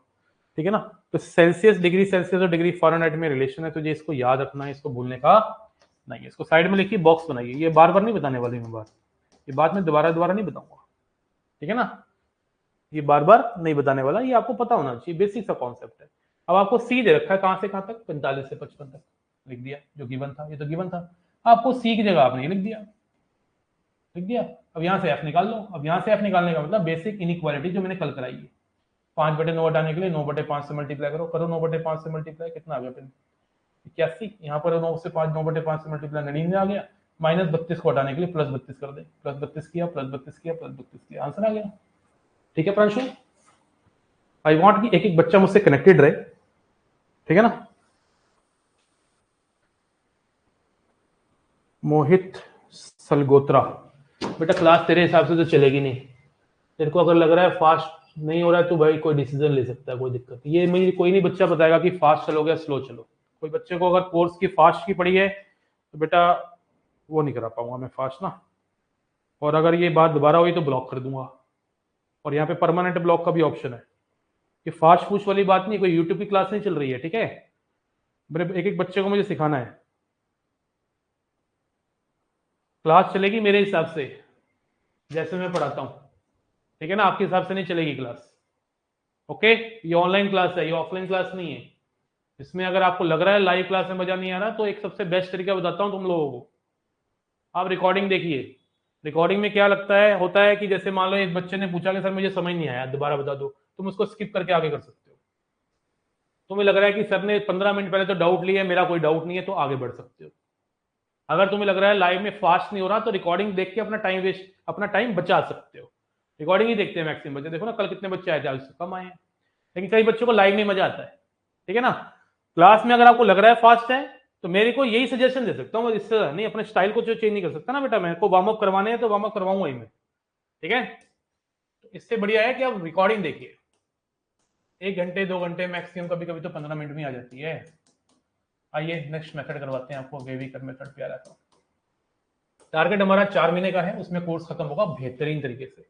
ठीक है ना। तो सेल्सियस, डिग्री सेल्सियस और डिग्री फ़ारेनहाइट में रिलेशन है, तुझे इसको याद रखना है, इसको भूलने का नहीं है। इसको साइड में लिखिए, बॉक्स बनाइए। ये बार बार नहीं बताने वाली मैं बात, ये बात मैं दोबारा दोबारा नहीं बताऊंगा, ठीक है ना। ये बार बार नहीं बताने वाला, ये आपको पता होना चाहिए, बेसिक सा कॉन्सेप्ट है। अब आपको सी दे रखा है, कहां से कहां तक? 45 से 55 तक लिख दिया, जो गिवन था, ये तो गिवन था। आपको सी की जगह आपने लिख दिया, लिख दिया। अब यहां से एफ निकाल लो। अब यहां से एफ निकालने का मतलब बेसिक इनइक्वालिटी जो मैंने कल कराई है, 5/9 हटाने के लिए 9/5 से मल्टीप्लाई करो, 9/5 से मल्टीप्लाई, कितना आ गया फिर? 81। यहाँ पर 9 से 5, 9/5 से मल्टीप्लाई 99 आ गया। -32 को हटाने के लिए +32 कर दे, +32 किया, +32 किया, +32 किया, आंसर आ गया। ठीक है प्रांशु, आई वांट कि एक एक बच्चा मुझसे कनेक्टेड रहे, ठीक है ना। मोहित सलगोत्रा, बेटा क्लास तेरे हिसाब से तो चलेगी नहीं। तेरे को अगर लग रहा है फास्ट नहीं हो रहा है तो भाई कोई डिसीजन ले सकता है, कोई दिक्कत ये मुझे कोई नहीं बच्चा बताएगा कि फास्ट चलोगे या स्लो चलो। कोई बच्चे को अगर कोर्स की फास्ट की पड़ी है तो बेटा वो नहीं करा पाऊंगा मैं फास्ट ना, और अगर ये बात दोबारा हुई तो ब्लॉक कर दूंगा। और यहाँ पे परमानेंट ब्लॉक का भी ऑप्शन है। ये फास्ट फूस्ट वाली बात नहीं, कोई यूट्यूब की क्लास नहीं चल रही है, ठीक है। मेरे एक एक बच्चे को मुझे सिखाना है, क्लास चलेगी मेरे हिसाब से जैसे मैं पढ़ाता हूँ, ठीक है ना, आपके हिसाब से नहीं चलेगी क्लास। ओके, ये ऑनलाइन क्लास है, ये ऑफलाइन क्लास नहीं है। इसमें अगर आपको लग रहा है लाइव क्लास में मजा नहीं आ रहा, तो एक सबसे बेस्ट तरीका बताता हूं तुम लोगों को। आप रिकॉर्डिंग देखिए। रिकॉर्डिंग में क्या लगता है, होता है कि जैसे मान लो एक बच्चे ने पूछा कि सर मुझे समझ नहीं आया, दोबारा बता दो, तुम उसको स्किप करके आगे कर सकते हो। तुम्हें लग रहा है कि सर ने 15 मिनट पहले तो डाउट लिया, मेरा कोई डाउट नहीं है, तो आगे बढ़ सकते हो। अगर तुम्हें लग रहा है लाइव में फास्ट नहीं हो रहा, तो रिकॉर्डिंग देख के अपना टाइम बचा सकते हो। रिकॉर्डिंग ही देखते हैं मैक्सिमम बच्चे, देखो ना कल कितने बच्चे आए थे, आज से कम आए हैं। लेकिन कई बच्चों को लाइव में मजा आता है, ठीक है ना। क्लास में अगर आपको लग रहा है फास्ट है, तो मेरे को यही सजेशन दे सकता हूँ, इससे नहीं, अपने स्टाइल को चेंज नहीं कर सकता ना बेटा, मेरे को वार्म अप करवाने हैं तो वार्म अप करवाऊंगा ही मैं, ठीक है। तो इससे बढ़िया है कि आप रिकॉर्डिंग देखिए। 1 घंटे 2 घंटे मैक्सिमम, कभी कभी तो 15 मिनट में आ जाती है। आइए नेक्स्ट मेथड करवाते हैं आपको, वेविकर मेथड प्यारा था। टारगेट हमारा 4 महीने का है, उसमें कोर्स खत्म होगा बेहतरीन तरीके से।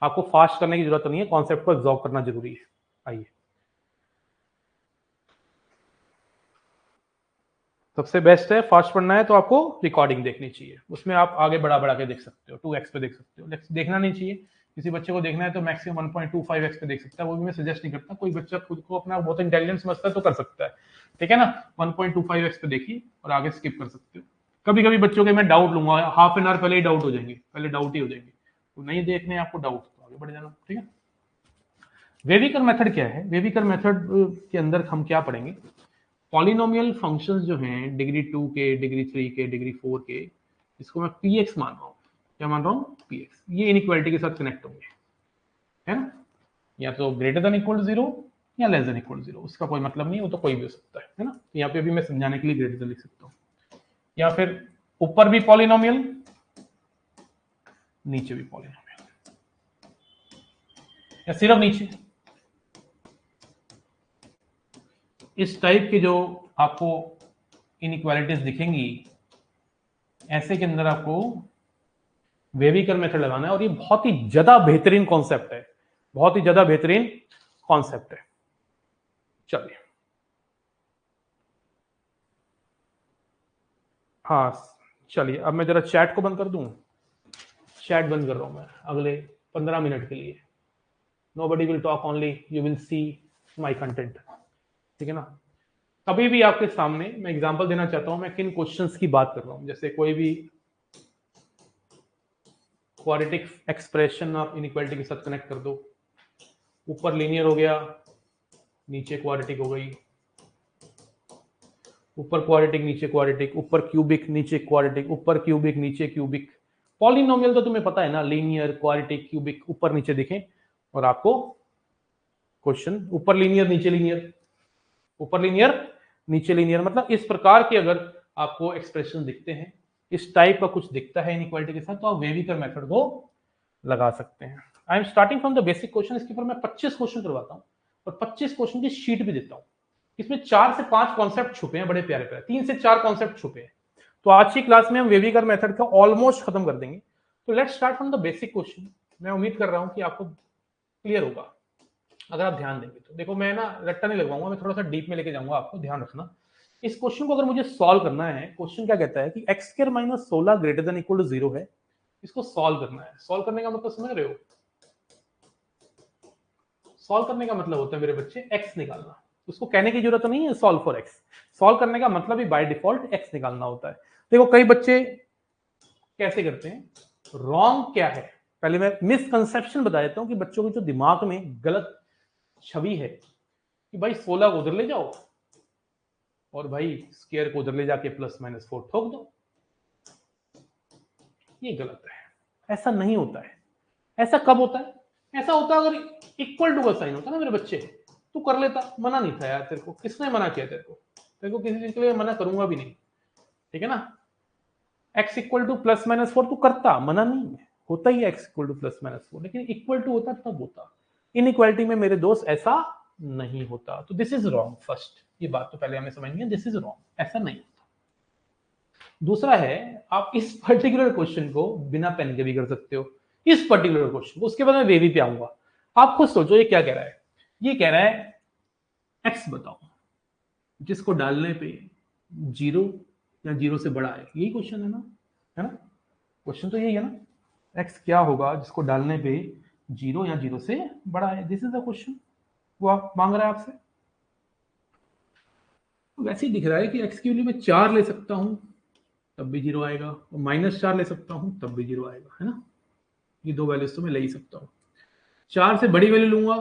आपको फास्ट करने की जरूरत नहीं है, कॉन्सेप्ट को एब्जॉर्ब करना जरूरी है। आइए, सबसे बेस्ट है, फास्ट पढ़ना है तो आपको रिकॉर्डिंग देखनी चाहिए, उसमें आप आगे बढ़ा के देख सकते हो, 2x पे देख सकते हो। देखना नहीं चाहिए, किसी बच्चे को देखना है तो मैक्सिमम 1.25x पे देख सकता है, वो भी मैं सजेस्ट नहीं करता। कोई बच्चा खुद को अपना बहुत इंटेलिजेंट समझता है तो कर सकता है, ठीक है ना। 1.25x पे देखिए और आगे स्किप कर सकते हो। कभी कभी बच्चों के मैं डाउट लूंगा, हाफ एन आवर पहले ही डाउट हो जाएंगे, पहले डाउट ही हो जाएंगे, तो नहीं देखने आपको डाउट तो आगे बढ़ जाना, ठीक है। वेविकर मेथड क्या है? वेविकर मेथड के अंदर हम क्या पढ़ेंगे, पॉलिनोमियल फंक्शंस जो हैं डिग्री 2 के, डिग्री 3 के, डिग्री 4 के, इसको मैं px मान रहा हूँ। क्या मान रहा हूँ? px। ये इनइक्वालिटी के साथ कनेक्ट होंगे, है ना। या तो ग्रेटर देन इक्वल टू 0 या लेस देन इक्वल टू 0, उसका कोई मतलब नहीं, वो तो कोई भी हो सकता है ना। तो यहाँ पे भी मैं समझाने के लिए ग्रेटर देन लिख सकता हूँ। या फिर ऊपर भी पॉलिनोमियल, नीचे भी पॉलिनोमियल, या सिर्फ नीचे। इस टाइप की जो आपको इनइक्वालिटीज दिखेंगी, ऐसे के अंदर आपको वेविकर मेथड लगाना है, और ये बहुत ही ज्यादा बेहतरीन कॉन्सेप्ट है, बहुत ही ज्यादा बेहतरीन कॉन्सेप्ट है। चलिए, हाँ चलिए, अब मैं जरा चैट को बंद कर दूं। चैट बंद कर रहा हूं मैं अगले 15 मिनट के लिए। Nobody will talk, only you will see my content, ठीक है ना। कभी भी आपके सामने मैं एग्जांपल देना चाहता हूं, मैं किन क्वेश्चंस की बात कर रहा हूं। जैसे कोई भी क्वाड्रेटिक एक्सप्रेशन आप इनइक्वालिटी के साथ कनेक्ट कर दो, ऊपर लीनियर हो गया, नीचे क्वाड्रेटिक हो गई, ऊपर क्वाड्रेटिक नीचे क्वाड्रेटिक, ऊपर क्यूबिक नीचे क्वाड्रेटिक, ऊपर क्यूबिक नीचे क्यूबिक। पॉलिनोमियल तो तुम्हें पता है ना, लीनियर, क्वाड्रेटिक, क्यूबिक, ऊपर नीचे दिखे, और आपको क्वेश्चन ऊपर लीनियर नीचे लीनियर, ऊपर लीनियर नीचे लीनियर, मतलब इस प्रकार के अगर आपको एक्सप्रेशन दिखते हैं, इस टाइप का कुछ दिखता है इनइक्वालिटी के साथ, तो आप वेविकर मेथड को लगा सकते हैं। I am starting from the basic question. इसके ऊपर मैं 25 क्वेश्चन करवाता हूँ, और 25 क्वेश्चन की शीट भी देता हूँ। इसमें 4 से 5 कॉन्सेप्ट छुपे हैं, बड़े प्यारे प्यारे 3 से 4 कॉन्सेप्ट छुपे हैं। तो आज की क्लास में हम वेविकर मेथड का ऑलमोस्ट खत्म कर देंगे। तो let's start from the basic question. मैं उम्मीद कर रहा हूं कि आपको क्लियर होगा अगर आप ध्यान देंगे तो। देखो, मैं ना रट्टा नहीं लगवाऊंगा, मैं थोड़ा सा डीप में लेके जाऊंगा आपको, ध्यान रखना। इस क्वेश्चन को अगर मुझे सॉल्व करना है, क्वेश्चन क्या कहता है कि x square minus 16 greater than equal to 0 है, इसको सॉल्व करना है। सॉल्व करने का मतलब समझ रहे हो? सॉल्व करने का मतलब होता है मेरे बच्चे एक्स निकालना। उसको कहने की जरूरत नहीं है सॉल्व फॉर एक्स, सॉल्व करने का मतलब ही बाय डिफॉल्ट एक्स निकालना होता है। देखो, कई बच्चे कैसे करते हैं, रॉन्ग क्या है, पहले मैं मिसकंसेप्शन बता देता हूं कि बच्चों के जो दिमाग में गलत छवि है कि भाई 16 को उधर ले जाओ और भाई स्क्वायर को उधर ले जाके प्लस माइनस 4 ठोक दो। ये गलत है, ऐसा नहीं होता है। ऐसा कब होता है? ऐसा होता है अगर इक्वल टू का साइन होता ना मेरे बच्चे, तू कर लेता, मना नहीं था यार तेरे को, किसने मना किया तेरे को? तेरे को किसी चीज के लिए मना करूंगा भी नहीं, ठीक है ना। X equal two plus minus 4 तू करता, मना नहीं है, होता ही है x equal two plus minus 4, लेकिन इक्वल टू होता तब होता। इनइक्वालिटी में मेरे दोस्त ऐसा नहीं होता, तो दिस इज रॉन्ग। फर्स्ट ये बात तो पहले हमें समझनी है, दिस इज रॉन्ग, ऐसा नहीं होता। दूसरा है, आप इस पर्टिकुलर क्वेश्चन को बिना पेन के भी कर सकते हो, इस पर्टिकुलर क्वेश्चन को। उसके बाद मैं वेवी पे आऊंगा। आप खुद सोचो ये क्या कह रहा है। ये कह रहा है एक्स बताओ जिसको डालने पे 0 या 0 से बड़ा है, यही क्वेश्चन है ना। क्वेश्चन तो यही है ना, एक्स क्या होगा जिसको डालने पे 0 या 0 से बड़ा है। दिस इज द क्वेश्चन, वो आप मांग रहा है आपसे। वैसे ही दिख रहा है कि एक्स की वैल्यू में 4 ले सकता हूं तब भी 0 आएगा, और -4 ले सकता हूं तब भी 0 आएगा, है ना। ये दो वैल्यूज तो मैं ले ही सकता हूं। 4 से बड़ी वैल्यू लूंगा,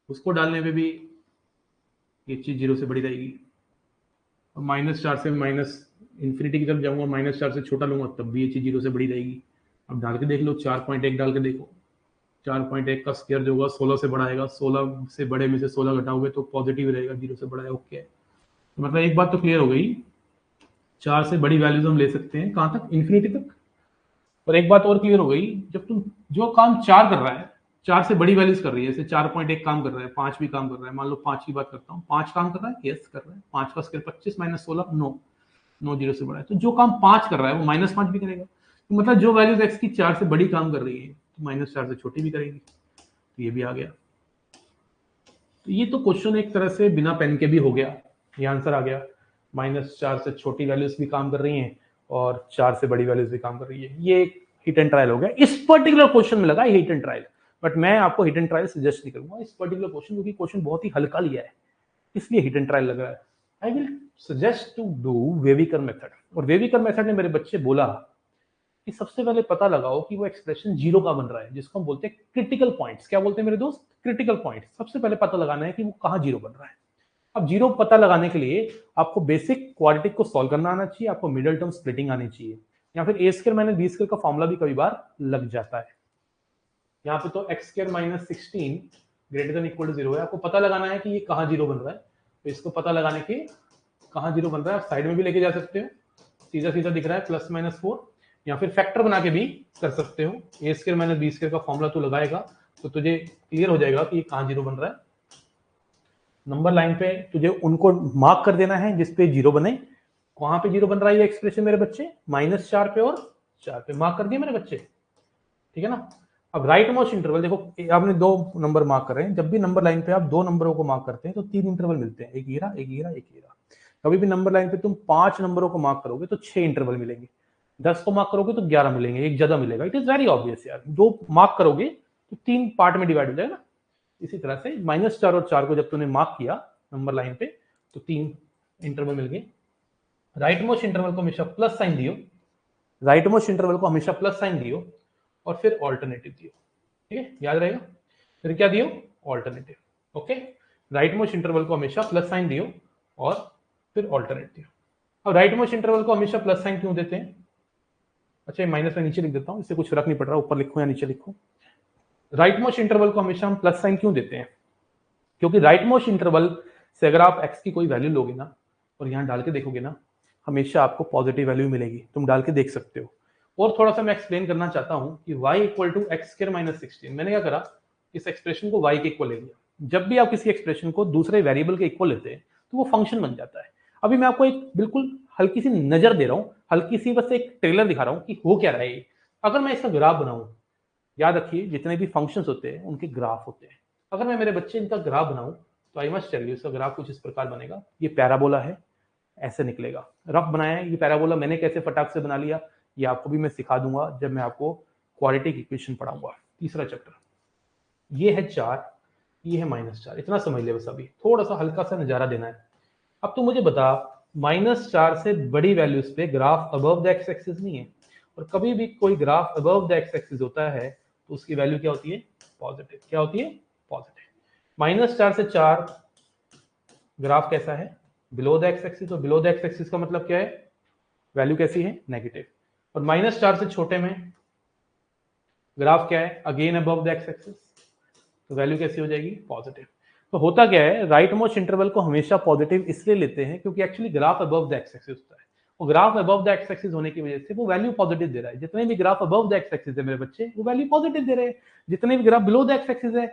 उसको डालने पे भी ये चीज 0 से बड़ी रहेगी, और -4 से माइनस इन्फिनिटी की तरफ जाऊंगा, -4 से छोटा लूंगा तब भी ये चीज 0 से बड़ी रहेगी। अब डाल के देख लो, 4.1 डाल के देखो, 4.1 का स्क्वायर जो होगा 16 से बड़ा आएगा, 16 से बड़े में से 16 घटाओगे तो पॉजिटिव रहेगा, 0 से बड़ा है, ओके। तो मतलब एक बात तो क्लियर हो गई, 4 से बड़ी वैल्यूज हम ले सकते हैं, कहां तक, इन्फिनिटी तक। और एक बात और क्लियर हो गई, जब तुम जो काम 4 कर रहा है, 4 से बड़ी वैल्यूज कर रही है, जैसे 4.1 काम कर रहा है, 5 भी काम कर रहा है, मान लो 5 की बात करता हूँ, 5 काम कर रहा है, यस कर रहा है, 5 का स्क्वायर 25 माइनस 16 9, 9 0 से बड़ा है, तो जो काम 5 कर रहा है वो -5 भी करेगा। तो मतलब जो वैल्यूज एक्स की 4 से बड़ी काम कर रही है तो -4 से छोटी भी करेगी, तो ये भी आ गया। तो ये तो क्वेश्चन एक तरह से बिना पेन के भी हो गया, ये आंसर आ गया। -4 से छोटी वैल्यूज भी काम कर रही हैं और 4 से बड़ी वैल्यूज भी काम कर रही है, ये एक हिट एंड ट्रायल हो गया। इस पर्टिकुलर क्वेश्चन में लगा हिट एंड ट्रायल, बट मैं आपको हिट एंड ट्रायल सजेस्ट नहीं करूंगा इस पर्टिकुलर क्वेश्चन, क्योंकि क्वेश्चन बहुत ही हल्का लिया है, इसलिए हिट एंड ट्रायल लग रहा है। I will suggest to do वेविकर मेथड। और वेविकर मेथड ने मेरे बच्चे बोला कि सबसे पहले पता लगाओ कि वो एक्सप्रेशन 0 का बन रहा है, जिसको हम बोलते हैं क्रिटिकल पॉइंट्स। क्या बोलते हैं मेरे दोस्त, क्रिटिकल पॉइंट्स। सबसे पहले पता लगाना है कि वो कहां 0 बन रहा है। अब 0 पता लगाने के लिए आपको बेसिक क्वाड्रेटिक को सॉल्व करना आना चाहिए, आपको मिडिल टर्म स्प्लिटिंग आनी चाहिए, या फिर a square minus b square का फॉर्मूला भी कभी बार लग जाता है। यहाँ पे तो x square minus 16 greater than equal to 0 है, आपको पता लगाना है कि ये कहां 0 बन रहा है। तो इसको पता लगाने के कहां 0 बन रहा है, आप साइड में भी लेके जा सकते हो, सीधा सीधा दिख रहा है +-4, या फिर फैक्टर बना के भी कर सकते हो। a square minus b square का फॉर्मूला तू लगाएगा तो तुझे क्लियर हो जाएगा कि ये कहां 0 बन रहा है। नंबर लाइन पे तुझे उनको मार्क कर देना है जिसपे 0 बने। कहां पे 0 बन रहा है ये एक्सप्रेशन मेरे बच्चे, -4 पे और 4 पे, मार्क कर दिए मेरे बच्चे, ठीक है ना। अब राइट मोस्ट इंटरवल देखो, आपने 2 नंबर मार्क कर रहे हैं, जब भी नंबर लाइन पे आप 2 नंबरों को मार्क करते हैं तो 3 इंटरवल मिलते हैं, एक हीरा एक हीरा एक हीरा। कभी भी नंबर लाइन पे तुम 5 नंबरों को मार्क करोगे तो 6 इंटरवल मिलेंगे, 10 को मार्क करोगे तो 11 मिलेंगे, एक ज्यादा मिलेगा। इट इज वेरी ऑब्वियस यार, 2 मार्क करोगे तो 3 पार्ट में डिवाइड हो जाएगा ना। इसी तरह से -4 और 4 को जब तुमने मार्क किया नंबर लाइन पे तो 3 इंटरवल मिल गए। राइट मोस्ट इंटरवल को हमेशा प्लस साइन दियो, राइट मोस्ट इंटरवल को हमेशा प्लस साइन दियो, और फिर ऑल्टरनेटिव दियो, ठीक है, याद रहेगा। फिर क्या दियो, alternative, okay. Right most interval को हमेशा प्लस साइन दियो और फिर ऑल्टरनेट दियो। अब राइट मोस्ट इंटरवल को हमेशा प्लस साइन क्यों देते हैं, अच्छा माइनस में नीचे लिख देता हूं, इससे कुछ फर्क नहीं पड़ रहा, ऊपर लिखो या नीचे लिखो। राइट मोस्ट इंटरवल को हमेशा हम प्लस साइन क्यों देते हैं, क्योंकि राइट मोस्ट इंटरवल से अगर आप x की कोई वैल्यू लोगे ना और यहां डाल के देखोगे ना, हमेशा आपको पॉजिटिव वैल्यू मिलेगी, तुम डाल के देख सकते हो। और थोड़ा सा मैं एक्सप्लेन करना चाहता हूं कि y equal to x square minus 16, मैंने क्या करा, इस एक्सप्रेशन को y के इक्वल ले लिया। जब भी आप किसी एक्सप्रेशन को दूसरे वेरिएबल के इक्वल लेते हैं तो वो फंक्शन बन जाता है। अभी मैं आपको एक बिल्कुल हल्की सी नजर दे रहा हूं, हल्की सी बस एक ट्रेलर दिखा रहा हूं कि हो क्या रहा है। अगर मैं इसका ग्राफ बनाऊं, याद रखिए जितने भी फंक्शंस होते हैं उनके ग्राफ होते हैं, अगर मैं मेरे बच्चे इनका ग्राफ बनाऊं तो आई मस्ट टेल यू इसका ग्राफ कुछ इस प्रकार बनेगा। ये पैराबोला है, ऐसे निकलेगा, रफ बनाया है ये पैराबोला, मैंने कैसे फटाक से बना लिया ये आपको भी मैं सिखा दूंगा जब मैं आपको क्वाड्रेटिक इक्वेशन पढ़ाऊंगा, तीसरा चैप्टर। ये है 4, ये है -4, इतना समझ ले बस, अभी थोड़ा सा हल्का सा नजारा देना है। अब तू मुझे बता, -4 से बड़ी वैल्यूज पे graph above the x axis नहीं है, और कभी भी कोई graph above the x axis होता है तो उसकी वैल्यू क्या होती है, पॉजिटिव। क्या होती है, पॉजिटिव। -4 से 4 ग्राफ कैसा है, बिलो द एक्स एक्सिस, और बिलो द एक्स एक्सिस का मतलब क्या है, वैल्यू कैसी है, नेगेटिव। और -4 से छोटे में ग्राफ क्या है, again above the x axis, तो वैल्यू कैसी हो जाएगी, पॉजिटिव। तो होता क्या है, राइट मोस्ट इंटरवल को हमेशा पॉजिटिव इसलिए लेते हैं क्योंकि actually graph above the x axis होता है, वो graph above the x axis होने की वजह से वो वैल्यू पॉजिटिव दे रहा है। जितने भी graph above the x axis है मेरे बच्चे, वो वैल्यू पॉजिटिव दे रहे हैं, जितने भी graph below the x axis है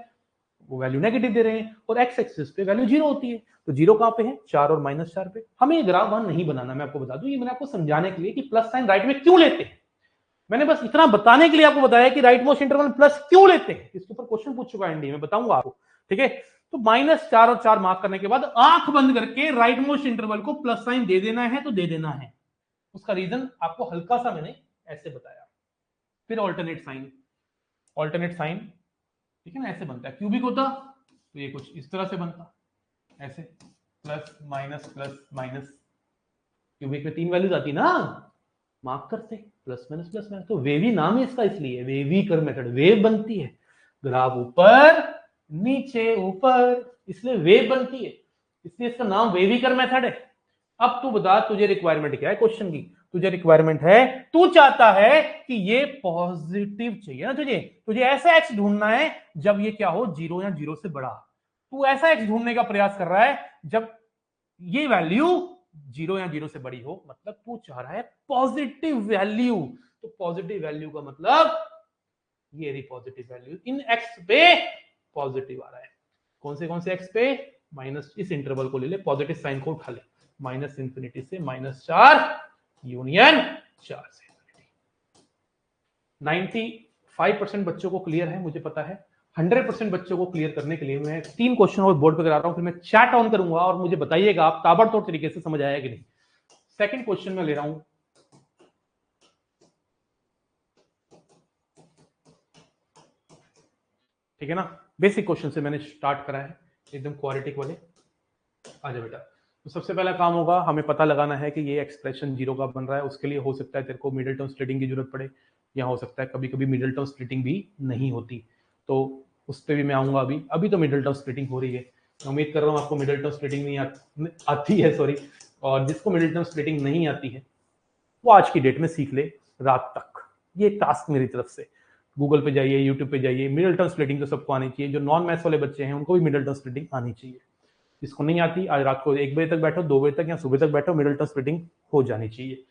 वो वैल्यू नेगेटिव दे रहे हैं, और एक्स एक्सिस पे वैल्यू 0 होती है। तो 0 कहां पे है, 4 और -4 पे। हमें ये ग्राफ वहां नहीं बनाना, मैं आपको बता दूं, ये मैंने आपको समझाने के लिए कि प्लस साइन राइट में क्यों लेते हैं, मैंने बस इतना बताने के लिए आपको बताया कि राइट मोस्ट इंटरवल प्लस क्यों लेते हैं। इसके ऊपर क्वेश्चन पूछ चुका है एनडीए में, बताऊंगा आपको, ठीक है। तो -4 और 4 मार्क करने के बाद आंख बंद करके राइट मोस्ट इंटरवल को प्लस साइन दे देना है तो दे देना है। उसका रीजन आपको हल्का सा मैंने ऐसे बताया। फिर ऑल्टरनेट साइन, ऑल्टरनेट साइन ठीक है ना, ऐसे बनता है, क्यूबिक होता तो ये कुछ इस तरह से बनता, ऐसे, प्लस माइनस, क्यूबिक में 3 वैल्यूज आती ना, मार्क करते प्लस माइनस, तो वेवी नाम है इसका, इसलिए वेवी कर मेथड, वेव बनती है, ग्राफ ऊपर नीचे ऊपर, इसलिए वेव बनती है, इसलिए इसका नाम वेवी कर मेथड है। अब तू बता तुझे रिक्वायरमेंट क्या है क्वेश्चन की, तुझे रिक्वायरमेंट है, तू चाहता है कि ये पॉजिटिव चाहिए ना, तुझे ऐसा एक्स ढूंढना है जब ये क्या हो, 0 या 0 से बड़ा। तू ऐसा एक्स ढूंढने का प्रयास कर रहा है जब ये वैल्यू 0 या 0 से बड़ी हो, मतलब तू चाह रहा है पॉजिटिव वैल्यू। तो पॉजिटिव वैल्यू का मतलब ये रही पॉजिटिव वैल्यू, इन एक्स पे पॉजिटिव आ रहा है। कौन से एक्स पे, माइनस, इस इंटरवल को ले ले, पॉजिटिव साइन को उठा ले, माइनस इंफिनिटी से -4 यूनियन 4 से। 95% बच्चों को क्लियर है, मुझे पता है। 100% बच्चों को क्लियर करने के लिए मैं 3 क्वेश्चन और बोर्ड पे करा रहा हूं, फिर मैं चैट ऑन करूंगा और मुझे बताइएगा आप ताबड़तोड़ तरीके से समझ आया कि नहीं। सेकंड क्वेश्चन में ले रहा हूं, ठीक है ना, बेसिक क्वेश्चन से मैंने स्टार्ट करा है, एकदम क्वाड्रेटिक वाले। आजा बेटा, तो सबसे पहला काम होगा, हमें पता लगाना है कि ये एक्सप्रेशन 0 का बन रहा है। उसके लिए हो सकता है तेरे को मिडिल टर्म स्प्लिटिंग की जरूरत पड़े, या हो सकता है कभी कभी मिडिल टर्म स्प्लिटिंग भी नहीं होती, तो उस पर भी मैं आऊंगा। अभी तो मिडिल टर्म स्प्लिटिंग हो रही है, उम्मीद कर रहा हूँ आपको मिडिल टर्म स्प्लिटिंग नहीं आती है, सॉरी। और जिसको मिडिल टर्म स्प्लिटिंग नहीं आती है वो आज की डेट में सीख ले रात तक, ये टास्क मेरी तरफ से। गूगल पे जाइए, यूट्यूब पे जाइए, मिडिल टर्म स्प्लिटिंग तो सबको आनी चाहिए, जो नॉन मैथ्स वाले बच्चे हैं उनको भी मिडिल टर्म स्प्लिटिंग आनी चाहिए। जिसको नहीं आती, आज रात को 1 बजे तक बैठो, 2 बजे तक या सुबह तक बैठो, मिडिल टर्म स्प्लिटिंग हो जानी चाहिए।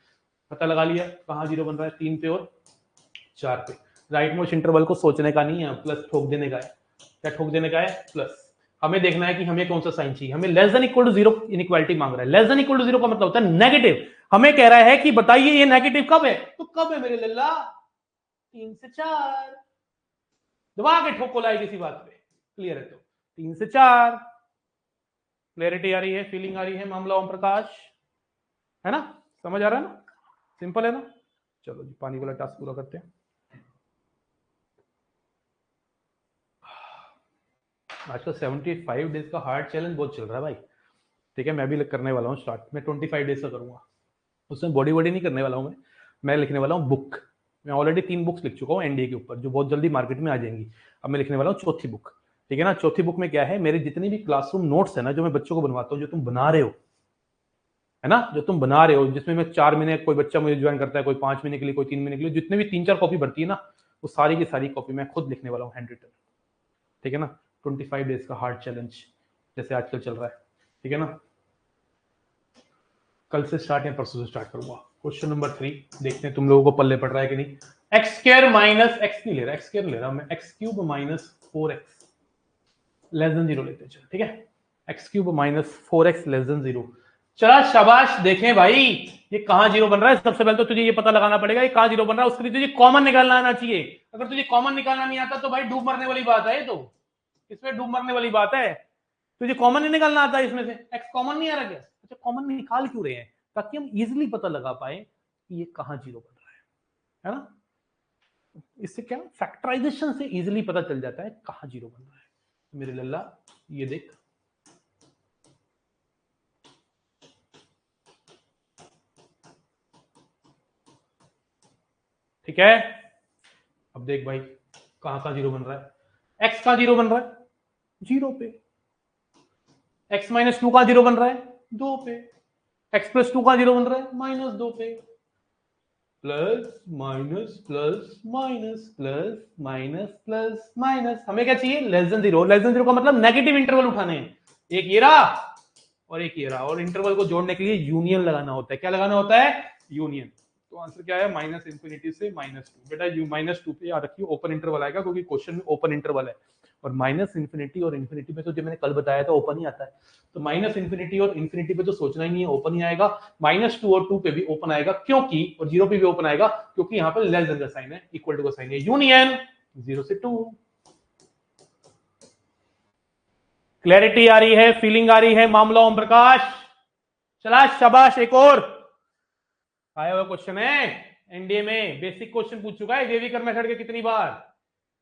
पता लगा लिया कहाँ 0 बन रहा है, 3 पे और 4 पे। राइट मोस्ट इंटरवल को सोचने का नहीं है, प्लस ठोक देने का है। क्या ठोक देने का है? प्लस। हमें देखना है कि हमें कौन सा साइन चाहिए, हमें less than equal to 0 inequality मांग रहा है। लेस देन इक्वल टू 0 का मतलब होता है नेगेटिव। हमें कह रहा है कि बताइए ये नेगेटिव कब है, तो कब है मेरे लल्ला, 3 से 4। दबा के ठोको लाई किसी बात पे, क्लियर है? तो 3 से 4, क्लैरिटी आ रही है, फीलिंग आ रही है मामला ओम प्रकाश, है ना? समझ आ रहा है ना? सिंपल है ना? चलो जी, पानी वाला टास्क पूरा करते हैं। आजकल 75 डेज का हार्ड चैलेंज बहुत चल रहा है भाई, ठीक है? मैं भी करने वाला हूँ स्टार्ट, मैं 25 डेज का करूंगा। उसमें बॉडी नहीं करने वाला हूँ मैं लिखने वाला हूँ बुक। मैं ऑलरेडी 3 बुक्स लिख चुका हूँ एनडीए के ऊपर, जो बहुत जल्दी मार्केट में आ जाएंगी। अब मैं लिखने वाला हूँ चौथी बुक, ठीक है ना? चौथी बुक में क्या है, मेरे जितनी भी क्लासरूम नोट्स है ना, जो मैं बच्चों को बनवाता हूँ, जो तुम बना रहे हो, है ना, जो तुम बना रहे हो, जिसमें मैं 4 महीने, कोई बच्चा मुझे ज्वाइन करता है, कोई 5 महीने के लिए, कोई 3 महीने के लिए, जितने भी 3-4 कॉपी बढ़ती है ना, वो सारी की सारी कॉपी मैं खुद लिखने वाला हूँ हैंड रिटन, ठीक है ना? 25 डेज का हार्ड चैलेंज जैसे आजकल चल रहा है, ठीक है ना? कल से स्टार्ट या परसों से स्टार्ट करूंगा। क्वेश्चन नंबर 3 देखते हैं तुम लोगों को पल्ले पड़ रहा है कि नहीं। एक्स स्क्वायर माइनस, एक्स नहीं ले रहा, एक्स स्क्वायर ले रहा हूं मैं, x cube minus 4x less than 0 लेते हैं, चल ठीक है? X cube minus 4x less than 0। चला शाबाश, देखें भाई ये कहां 0 बन रहा है। सबसे पहले तो तुझे ये पता लगाना पड़ेगा ये कहां 0 बन रहा है, उसके लिए तुझे कॉमन निकालना आना चाहिए। अगर तुझे कॉमन निकालना नहीं आता तो भाई डूब मरने वाली बात है, ये तो इसमें डूब मरने वाली बात है। तुझे कॉमन नहीं निकालना आता है इसमें से, एक्स कॉमन नहीं आ रहा क्या? अच्छा, कॉमन निकाल क्यों रहे हैं? ताकि हम इजीली पता लगा पाए कि ये कहां 0 बन रहा है ना? इससे क्या फैक्टराइजेशन से इजीली पता चल जाता है कहां 0 बन रहा है। मेरे लल्ला ये देख, ठीक है? अब देख भाई कहां 0 बन रहा है, एक्स कहां 0 बन रहा है, 0 पे। एक्स माइनस 2 कहां 0 बन रहा है, 2 पे। एक्स प्लस 2 कहां 0 बन रहा है, -2 पे। Plus minus plus minus plus minus plus minus, हमें क्या चाहिए, लेस देन 0। लेस देन 0 का मतलब नेगेटिव इंटरवल उठाने हैं, एक ये रहा और एक ये रहा, और इंटरवल को जोड़ने के लिए यूनियन लगाना होता है। क्या लगाना होता है, यूनियन। तो आंसर क्या है, माइनस इंफिनिटी से -2। बेटा यू -2 पे याद रखिए, ओपन इंटरवल आएगा क्योंकि क्वेश्चन में ओपन इंटरवल है, और माइनस इंफिनिटी और इंफिनिटी में तो जो मैंने कल बताया था ओपन ही आता है। तो माइनस इंफिनिटी और इंफिनिटी पे तो सोचना ही नहीं है, ओपन ही आएगा। -2 और 2 पे भी ओपन आएगा, क्योंकि, और 0 पे भी ओपन आएगा क्योंकि यहाँ पे लेस देन का साइन है, इक्वल टू का साइन है, यूनियन 0 से 2। क्लैरिटी आ रही है, फीलिंग आ रही है मामला ओम प्रकाश? चला शाबाश, एक और आया हुआ क्वेश्चन है एनडीए में, बेसिक क्वेश्चन पूछ चुका है वेविकर मेथड के कितनी बार,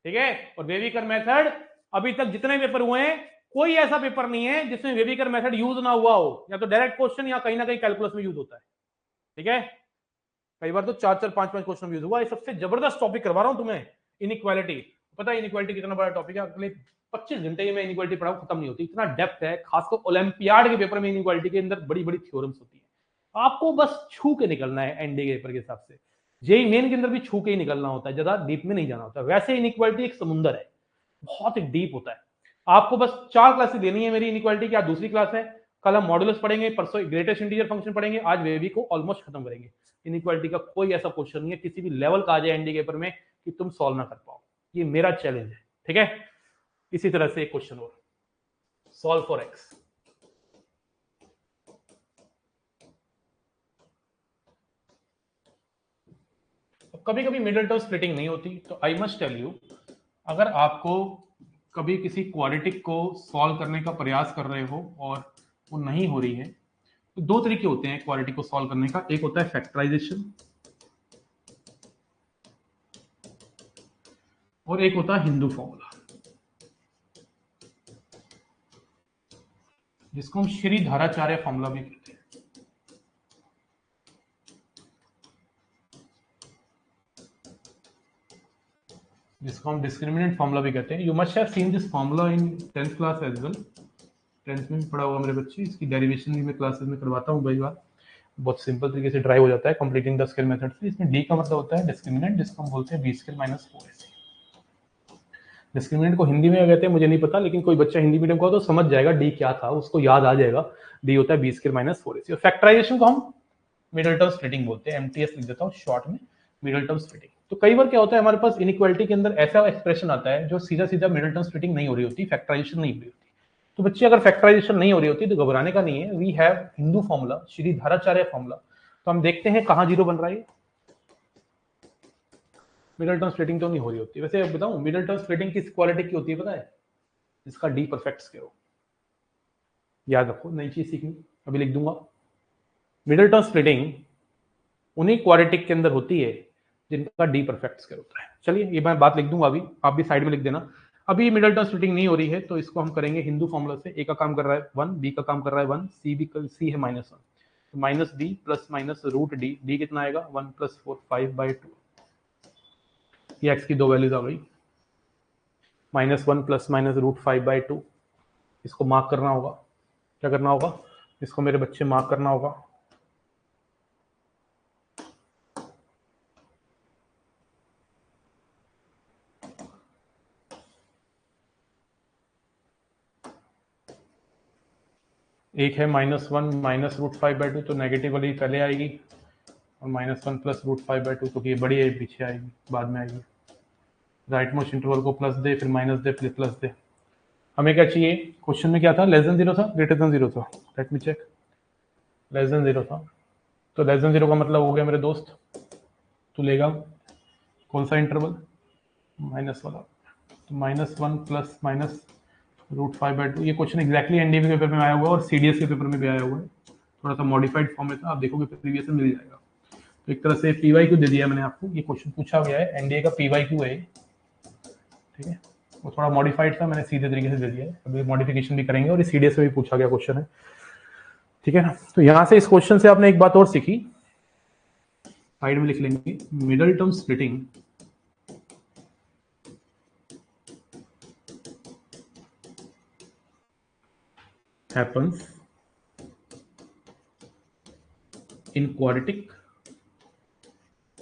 ठीक है? और वेविकर मेथड अभी तक जितने पेपर हुए हैं कोई ऐसा पेपर नहीं है जिसमें वेविकर मेथड यूज ना हुआ हो, या तो डायरेक्ट क्वेश्चन या कहीं ना कहीं कैलकुलस में यूज होता है। ठीक है, कई बार तो 4-4 5-5 क्वेश्चन यूज हुआ। ये सबसे जबरदस्त टॉपिक करवा रहा हूं तुम्हें, इनइक्वालिटी। पता है इनइक्वालिटी कितना बड़ा टॉपिक है? अगले 25 घंटे में इनइक्वालिटी पढ़ाऊं खत्म नहीं होती, इतना डेप्थ है। खासकर ओलंपियाड के पेपर में इनइक्वालिटी के अंदर बड़ी बड़ी थ्योरम्स होती है। आपको बस छू के निकलना है एनडीए के पेपर के हिसाब से। जेई मेन के अंदर भी छू के ही निकलना होता है, ज्यादा डीप में नहीं जाना होता। वैसे इनइक्वालिटी एक समुंदर है, बहुत ही डीप होता है। आपको बस 4 क्लासेस देनी है मेरी इनइक्वालिटी की। आज दूसरी क्लास है, कल हम मॉडुलस पढ़ेंगे, परसों ग्रेटेस्ट इंटीजर फंक्शन पढ़ेंगे, आज वेवी को ऑलमोस्ट खत्म करेंगे। इनइक्वालिटी का कोई ऐसा क्वेश्चन नहीं है किसी भी लेवल का आ जाए एनडीए पेपर में कि तुम सॉल्व ना कर पाओ। ये मेरा चैलेंज है। ठीक है, इसी तरह से एक क्वेश्चन और, सॉल्व फॉर एक्स। कभी कभी मिडिल टर्म स्प्लिटिंग नहीं होती, तो आई मस्ट टेल यू, अगर आपको कभी किसी क्वाड्रेटिक को सॉल्व करने का प्रयास कर रहे हो और वो नहीं हो रही है, तो दो तरीके होते हैं क्वाड्रेटिक को सॉल्व करने का। एक होता है फैक्टराइजेशन और एक होता है हिंदू फॉर्मूला, जिसको हम श्री धाराचार्य फॉर्मूला भी कहते हैं। जिसको हम डिस्क्रिमिनेंट फॉर्मूला भी कहते हैं। You must have seen this formula in 10th class as well. 10th में भी पढ़ा हुआ मेरे बच्चे, इसकी डेरिवेशन भी मैं क्लासेस में करवाता हूँ कई बार। बहुत सिंपल तरीके से ड्राइव हो जाता है कंप्लीटिंग द स्केल मेथड से। इसमें डी का मतलब होता है डिस्क्रिमिनेंट, जिसको हम बोलते हैं B scale minus 4ac। Discriminant को हिंदी में क्या कहते हैं मुझे नहीं पता, लेकिन कोई बच्चा हिंदी मीडियम का हो तो समझ जाएगा डी क्या था, उसको याद आ जाएगा। डी होता है बी स्केल माइनस 4ac। और फैक्टराइजेशन को हम मिडल टर्म स्प्लिटिंग बोलते हैं, एमटीएस लिख देता हूँ शॉर्ट में, मिडल टर्म स्प्लिटिंग। तो कई बार क्या होता है हमारे पास इनइक्वालिटी के अंदर ऐसा एक्सप्रेशन आता है जो सीधा सीधा मिडल टर्म स्प्लिटिंग नहीं हो रही होती, फैक्टराइजेशन नहीं हो रही होती। तो बच्चे अगर फैक्टराइजेशन नहीं हो रही होती तो घबराने का नहीं है। We have Hindu formula, Shri Dharacharya formula. तो हम देखते हैं कहां जीरो बन रहा है। मिडल टर्म स्प्लिटिंग तो नहीं हो रही होती। वैसे बताऊं, मिडल टर्म स्प्लिटिंग किस क्वालिटी की होती है पता है? इसका डी परफेक्ट स्क्वायर हो। याद रखो, नई चीज सीखनी, अभी लिख दूंगा। मिडल टर्म स्प्लिटिंग उन्हीं क्वाड्रेटिक के अंदर होती है जिनका डी परफेक्ट स्क्वायर होता है। चलिए ये मैं बात लिख दूंगा, अभी आप भी साइड में लिख देना। अभी मिडल टर्म स्प्लिटिंग नहीं हो रही है तो इसको हम करेंगे हिंदू फॉर्मूला से। ए का काम कर रहा है 1, बी का काम कर रहा है 1, सी है -1, तो minus d plus minus root d. D कितना आएगा? 1 + 4 5/2। ये एक्स की दो वैल्यूज आ गई, -1 प्लस माइनस रूट 5/2। इसको मार्क करना होगा। क्या करना होगा? इसको मेरे बच्चे मार्क करना होगा। एक है -1 माइनस रूट 5/2, तो नेगेटिव वाली पहले आएगी, और -1 प्लस रूट 5/2, तो ये बड़ी है पीछे आएगी, बाद में आएगी। राइट मोस्ट इंटरवल को प्लस दे, फिर माइनस दे, फिर प्लस दे। हमें क्या चाहिए? क्वेश्चन में क्या था? लेस देन 0 था, ग्रेटर देन 0 था? Let me check. Less than 0 था, तो लेस देन 0 का मतलब हो गया मेरे दोस्त, तू लेगा कौन सा इंटरवल? माइनस वाला। तो -1 प्लस माइनस रूट 5/2। ये क्वेश्चन एक्जैक्टली एनडीए के पेपर में आया हुआ है और सीडीएस के पेपर में भी आया हुआ है। थोड़ा सा मॉडिफाइड फॉर्म में था, आप देखोगे प्रीवियस में मिल जाएगा। तो एक तरह से पीवाईक्यू दे दिया मैंने आपको। ये क्वेश्चन पूछा गया है, एनडीए का पीवाईक्यू है। ठीक है, वो थोड़ा मॉडिफाइड था, मैंने सीधे तरीके से दे दिया है। अभी मॉडिफिकेशन भी करेंगे, और ये सीडीएस में भी पूछा गया क्वेश्चन है। ठीक है ना? तो यहां से इस क्वेश्चन से आपने एक बात और सीखी, साइड में लिख लेंगे, middle term splitting happens in quadratic.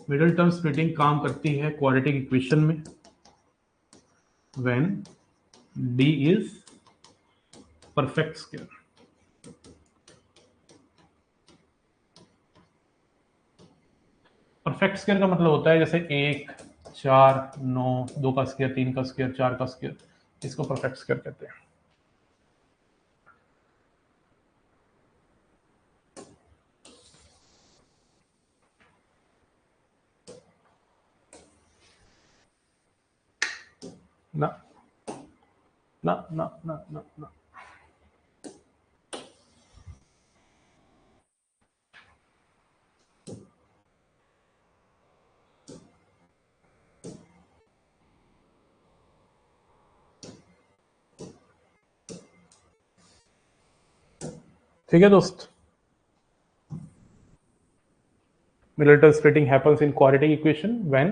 Middle term splitting काम करती है क्वाड्रेटिक इक्वेशन में when D is perfect square. Perfect square का मतलब होता है जैसे 1, 4, 9, 2 का स्क्वायर, 3 का स्क्वायर, 4 का स्क्वायर, इसको परफेक्ट स्क्वायर कहते हैं। ना ना ना ना ना ना। ठीक है दोस्त, Middleton splitting happens in quadratic equation when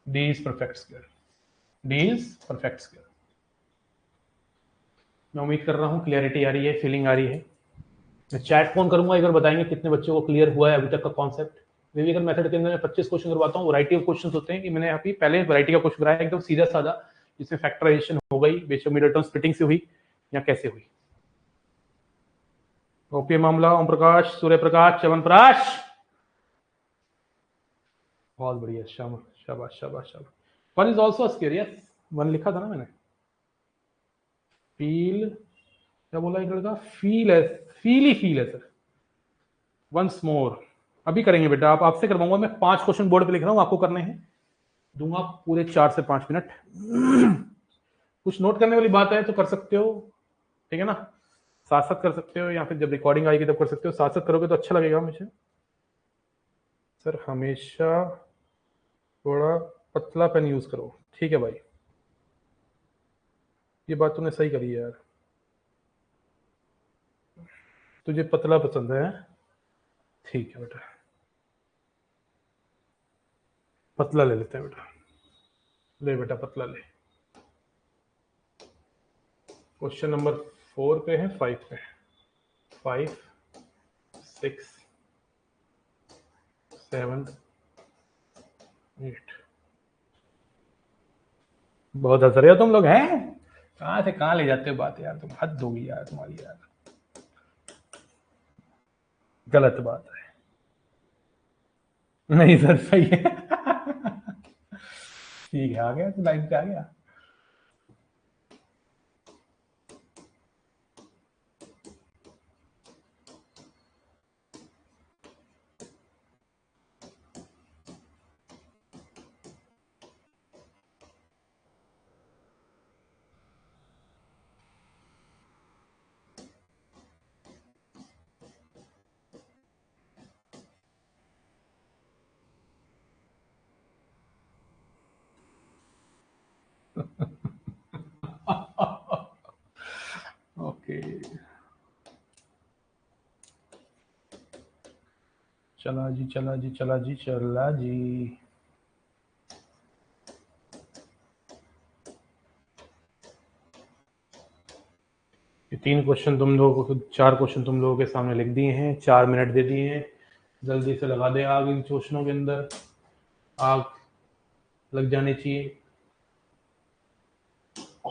D is perfect square. D is perfect square. मैं उम्मीद कर रहा हूँ क्लियरिटी आ रही है, फीलिंग आ रही है। मैं चैट फोन करूंगा, एक बार बताएंगे कितने बच्चों को क्लियर हुआ है अभी तक का कॉन्सेप्ट। विवेकन मेथड के अंदर मैं 25 क्वेश्चन करवाता हूँ। वैरायटी ऑफ क्वेश्चन होते हैं कि मैंने अभी पहले वैरायटी का क्वेश्चन कराया एकदम सीधा साधा, जिसमें फैक्टराइजेशन हो गई, बेशक मिडलटन स्प्लिटिंग से हुई या कैसे हुई। ओके मामला, ओम प्रकाश, सूर्य प्रकाश, चवन प्रकाश, बहुत बढ़िया, शाबाश शाबाश शाबाश शाबाश। One is also square, yes, one लिखा था ना मैंने। फील, क्या बोला एक लड़का, फील है, फील ही फील है सर। वंस मोर, अभी करेंगे बेटा, आप आपसे करवाऊंगा मैं। 5 क्वेश्चन बोर्ड पे लिख रहा हूँ, आपको करने हैं, दूंगा पूरे 4 से 5 मिनट। कुछ नोट करने वाली बात है तो कर सकते हो, ठीक है ना, साथ साथ कर सकते हो, या फिर जब रिकॉर्डिंग आएगी तब कर सकते हो। साथ साथ करोगे तो अच्छा लगेगा मुझे। सर हमेशा थोड़ा पतला पेन यूज करो, ठीक है भाई, ये बात तूने सही करी है यार, तुझे पतला पसंद है, ठीक है बेटा, पतला ले लेते हैं बेटा, ले बेटा पतला ले। क्वेश्चन नंबर 4 पे है, 5 पे, 5 6 7 8। बहुत हंस रहे हो तुम लोग, हैं कहाँ से कहाँ ले जाते हो बात यार, तुम हद होगी यार तुम्हारी यार, गलत बात है। नहीं सर सही है। ठीक है, आ गया तो लाइन पे आ गया। ओके, चला जी चला जी चला जी चला जी। ये 3 क्वेश्चन तुम लोगों को, 4 क्वेश्चन तुम लोगों के सामने लिख दिए हैं, 4 मिनट दे दिए हैं, जल्दी से लगा दे आग इन क्वेश्चनों के अंदर, आग लग जानी चाहिए।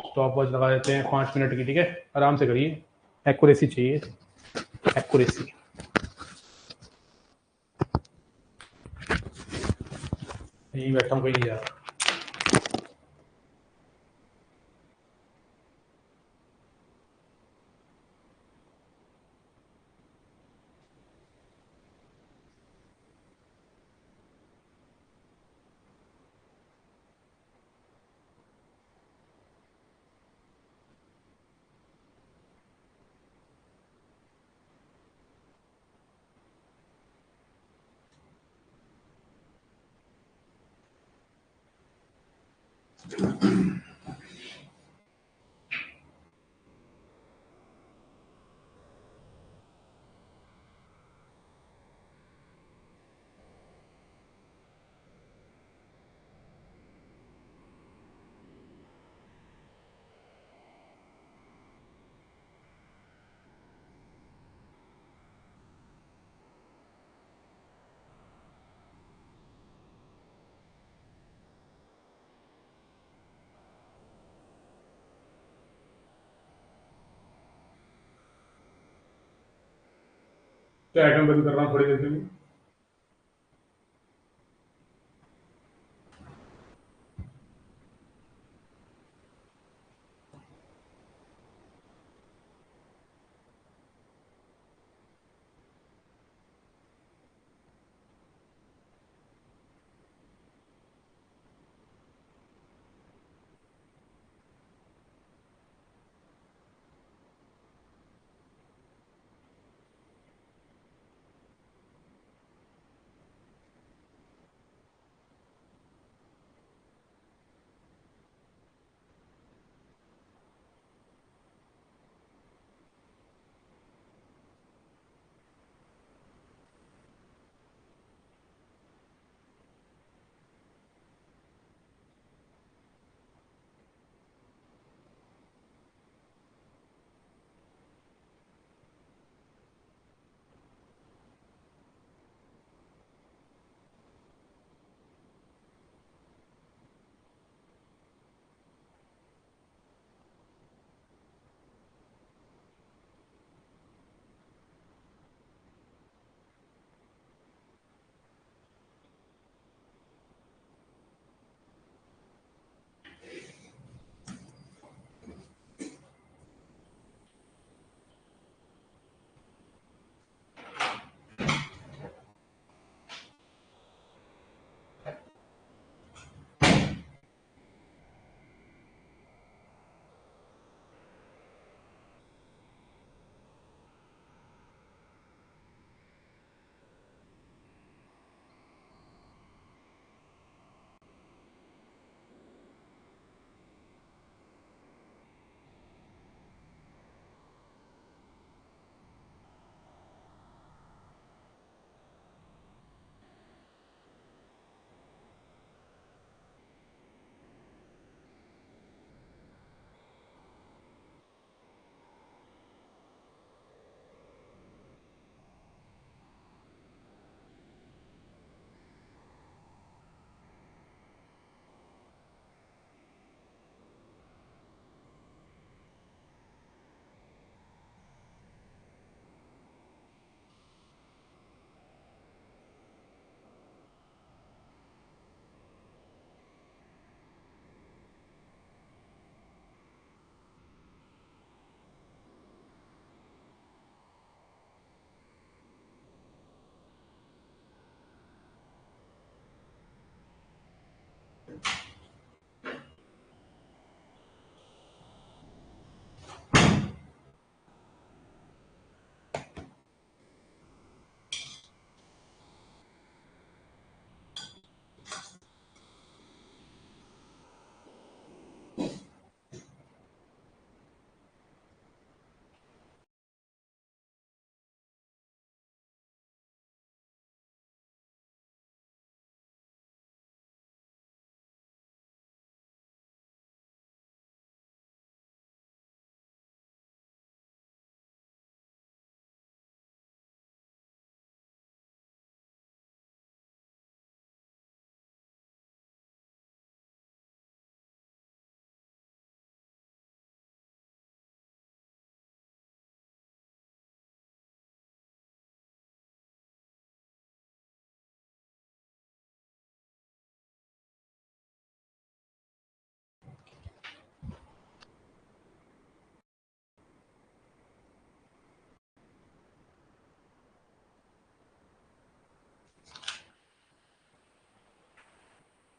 स्टॉप वॉच लगा देते हैं 5 मिनट की, ठीक है, आराम से करिए, एक्यूरेसी चाहिए, एक्यूरेसी। यहीं बैठा हूँ कहीं यार। तो आइटम बंद कर रहा हूँ थोड़ी देर के लिए।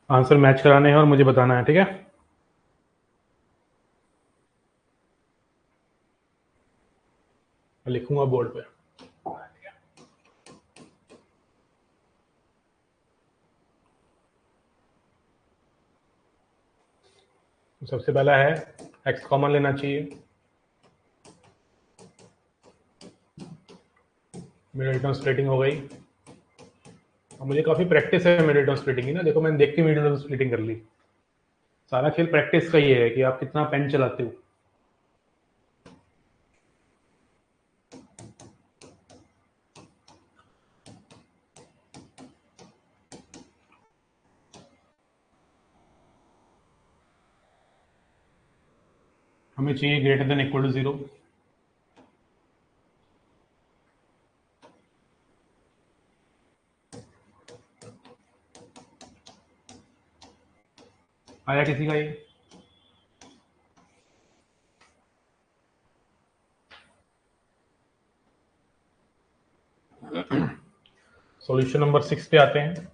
आंसर मैच कराने हैं और मुझे बताना है, ठीक है। लिखूंगा बोर्ड पे। सबसे पहला है x कॉमन लेना चाहिए, मिडिल टर्म स्प्लिटिंग हो गई। और मुझे काफी प्रैक्टिस है मिडिल टर्म स्प्लिटिंग की ना, देखो मैंने देख के मिडिल टर्म स्प्लिटिंग कर ली। सारा खेल प्रैक्टिस का ही है कि आप कितना पेन चलाते हो। हमें चाहिए ग्रेटर देन इक्वल टू 0। आया किसी का ये? सॉल्यूशन नंबर 6 पे आते हैं।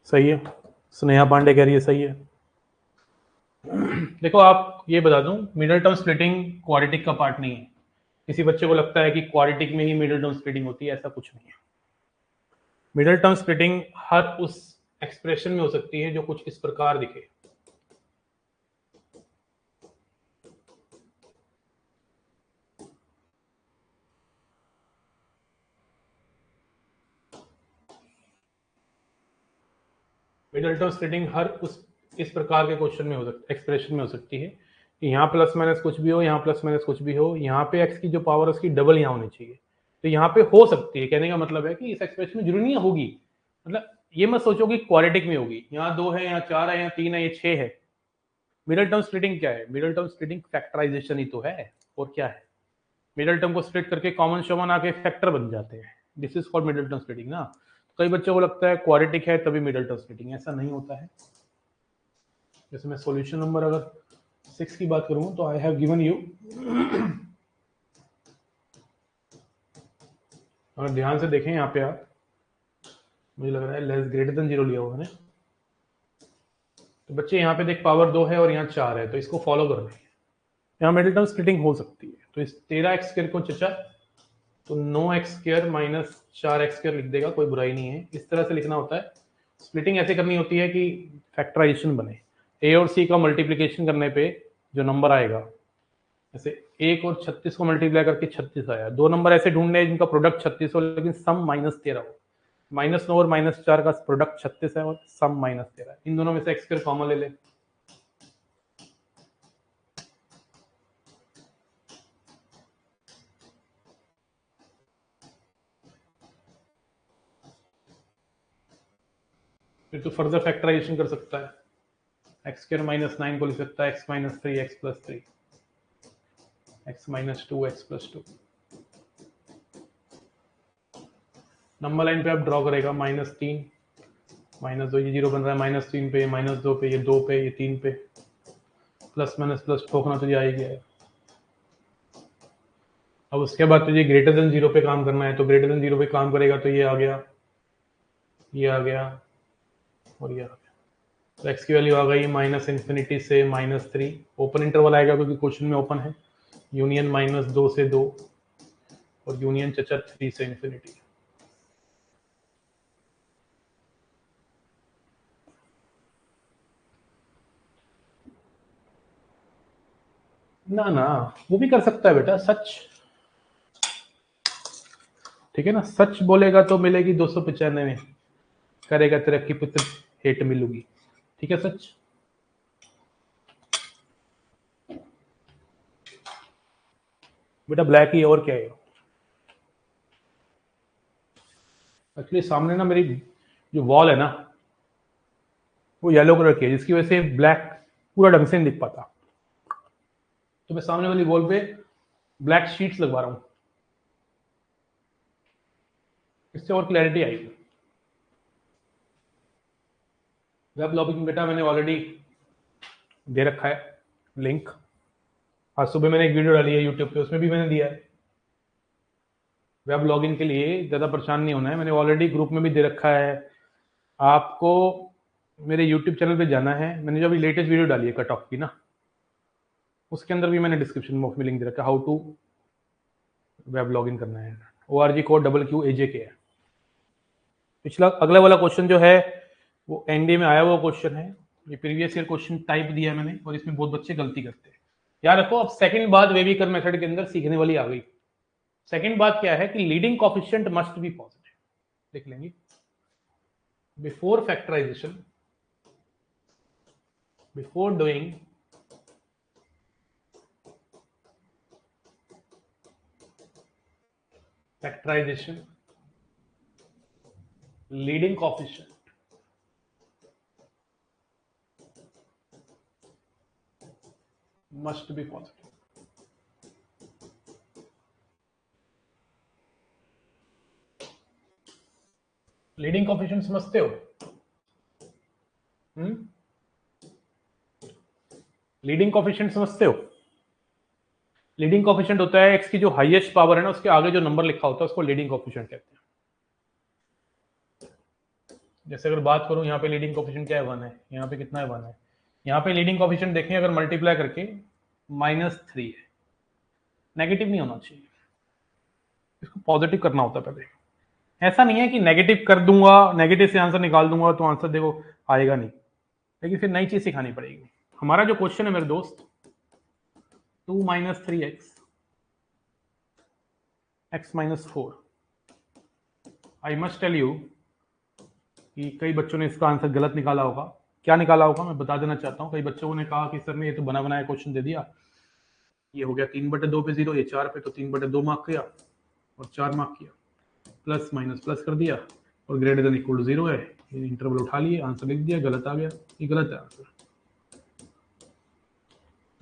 सही है, स्नेहा पांडे कह रही है सही है। देखो आप ये बता दूं, मिडिल टर्म स्प्लिटिंग क्वाड्रेटिक का पार्ट नहीं है। किसी बच्चे को लगता है कि क्वाड्रेटिक में ही मिडिल टर्म स्प्लिटिंग होती है, ऐसा कुछ नहीं है। मिडिल टर्म स्प्लिटिंग हर उस एक्सप्रेशन में हो सकती है जो कुछ इस प्रकार दिखे। मिडिल टर्म स्प्लिटिंग हर उस इस प्रकार के क्वेश्चन में हो सकती, एक्सप्रेशन में हो सकती है कि यहाँ प्लस माइनस कुछ भी हो, यहाँ प्लस माइनस कुछ भी हो, यहाँ पे x की जो पावर है उसकी डबल यहाँ होनी चाहिए। तो यहाँ पे हो सकती है, कहने का मतलब है कि इस एक्सप्रेशन में जरूरी नहीं होगी। मतलब ये मत सोचो कि क्वाड्रेटिक में होगी, यहाँ 2 है, यहाँ 4 है, यहाँ 3 है, ये 6 है। मिडिल टर्म स्प्लिटिंग क्या है? मिडिल टर्म स्प्लिटिंग फैक्टराइजेशन ही तो है, और क्या है। मिडिल टर्म को स्प्लिट करके कॉमन शॉमन आके फैक्टर बन जाते हैं। This is called middle term splitting ना। कई बच्चों को लगता है क्वाड्रेटिक है तभी मिडिल टर्म स्प्लिटिंग, ऐसा नहीं होता है। जैसे मैं सॉल्यूशन नंबर अगर 6 की बात करूं तो आई हैव गिवन यू, अगर ध्यान से देखें यहाँ पे आप, मुझे लग रहा है लेस ग्रेटर देन 0 लिया हुआ है। तो बच्चे यहाँ पे देख पावर 2 है और यहाँ 4 है, तो इसको फॉलो कर रहे हैं। यहाँ मिडिल टर्म स्प्लिटिंग हो सकती है। तो इस 13x² को चचा तो 9x² माइनस 4x² लिख देगा, कोई बुराई नहीं है। इस तरह से लिखना होता है। स्प्लिटिंग ऐसे करनी होती है कि फैक्टराइजेशन बने। a और c का मल्टीप्लीकेशन करने पे जो नंबर आएगा, जैसे 1 और 36 को मल्टीप्लाई करके 36 आया। दो नंबर ऐसे ढूंढने हैं जिनका प्रोडक्ट 36 हो लेकिन सम -13 हो। -9 और -4 का प्रोडक्ट 36 है और सम -13 है। इन दोनों में से x² कॉमन ले ले। फिर तो फर्दर फैक्टराइजेशन कर सकता है। x² -9 को लिख सकता है x - 3 x + 3 x - 2 x + 2। Number line पे आप ड्रॉ करेगा -3 -2, ये 0 बन रहा है, -3 पे, -2 पे, ये 2 पे, ये 3 पे, प्लस माइनस प्लस ठोकना तो ये आ ही गया है। अब उसके बाद तुझे ग्रेटर देन 0 पे काम करना है, तो ग्रेटर देन 0 पे काम करेगा तो ये आ गया, ये आ गया और ये आ गया। तो x की वैल्यू आ गई -∞ से -3। ओपन इंटरवल आएगा क्योंकि क्वेश्चन में ओपन है। यूनियन -2 से 2 और यूनियन चचा 3 से ∞। ना ना, वो भी कर सकता है बेटा, सच। ठीक है ना, सच बोलेगा तो मिलेगी 295 में, करेगा तरक्की पुत्र हेट मिलूगी। ठीक है, सच। बेटा ब्लैक ही और क्या है। एक्चुअली सामने ना मेरी जो वॉल है ना वो येलो कलर की है, जिसकी वजह से ब्लैक पूरा ढंग से नहीं दिख पाता। तो मैं सामने वाली वॉल पे ब्लैक शीट्स लगवा रहा हूँ, इससे और क्लैरिटी आएगी। वेब लॉगिन बेटा मैंने ऑलरेडी दे रखा है लिंक। आज सुबह मैंने एक वीडियो डाली है यूट्यूब पे, उसमें भी मैंने दिया है। वेब लॉगिन के लिए ज़्यादा परेशान नहीं होना है, मैंने ऑलरेडी ग्रुप में भी दे रखा है। आपको मेरे यूट्यूब चैनल पे जाना है, मैंने जो अभी लेटेस्ट वीडियो डाली है कट ऑफ की ना, उसके अंदर भी मैंने डिस्क्रिप्शन बॉक्स में लिंक दे रखा है, हाउ टू वेब लॉगिन करना है। ORG कोड QQAJK है। पिछला अगला वाला क्वेश्चन जो है वो एनडीए में आया हुआ क्वेश्चन है, ये प्रीवियस ईयर क्वेश्चन टाइप दिया है मैंने, और इसमें बहुत बच्चे गलती करते हैं। याद रखो, अब सेकंड बात वेविकर मेथड के अंदर सीखने वाली आ गई। सेकंड बात क्या है कि leading coefficient must be positive. लिख लेंगे before factorization, before doing factorization, leading coefficient must be positive. Leading coefficient समझते हो? लीडिंग कोएफिशिएंट समझते हो? लीडिंग कोएफिशिएंट होता है एक्स की जो हाईएस्ट पावर है ना, उसके आगे जो नंबर लिखा होता है उसको लीडिंग कोएफिशिएंट कहते हैं। जैसे अगर बात करूं, यहाँ पे लीडिंग कोएफिशिएंट क्या है, 1 है, यहाँ पे कितना है, 1 है। यहाँ पे लीडिंग कोएफिशिएंट देखें अगर मल्टीप्लाई करके -3 है, नेगेटिव नहीं होना चाहिए, इसको पॉजिटिव करना होता है पहले। ऐसा नहीं है कि नेगेटिव कर दूंगा, नेगेटिव से आंसर निकाल दूंगा तो आंसर देखो आएगा नहीं, लेकिन फिर नई चीज सिखानी पड़ेगी। हमारा जो क्वेश्चन है मेरे दोस्त, 2 - 3x x - 4, I must tell you कि कई बच्चों ने इसका आंसर गलत निकाला होगा। क्या निकाला होगा मैं बता देना चाहता हूँ। कई बच्चों ने कहा कि सर ने ये तो बना बनाया क्वेश्चन दे दिया, ये हो गया 3/2 पे 0, ये 4 पे, तो 3/2 मार्क किया और 4 मार्क किया, प्लस माइनस प्लस कर दिया, और ग्रेटर देन इक्वल टू 0 है, ये इंटरवल उठा लिए, आंसर लिख दिया, गलत आ गया, ये गलत है आंसर।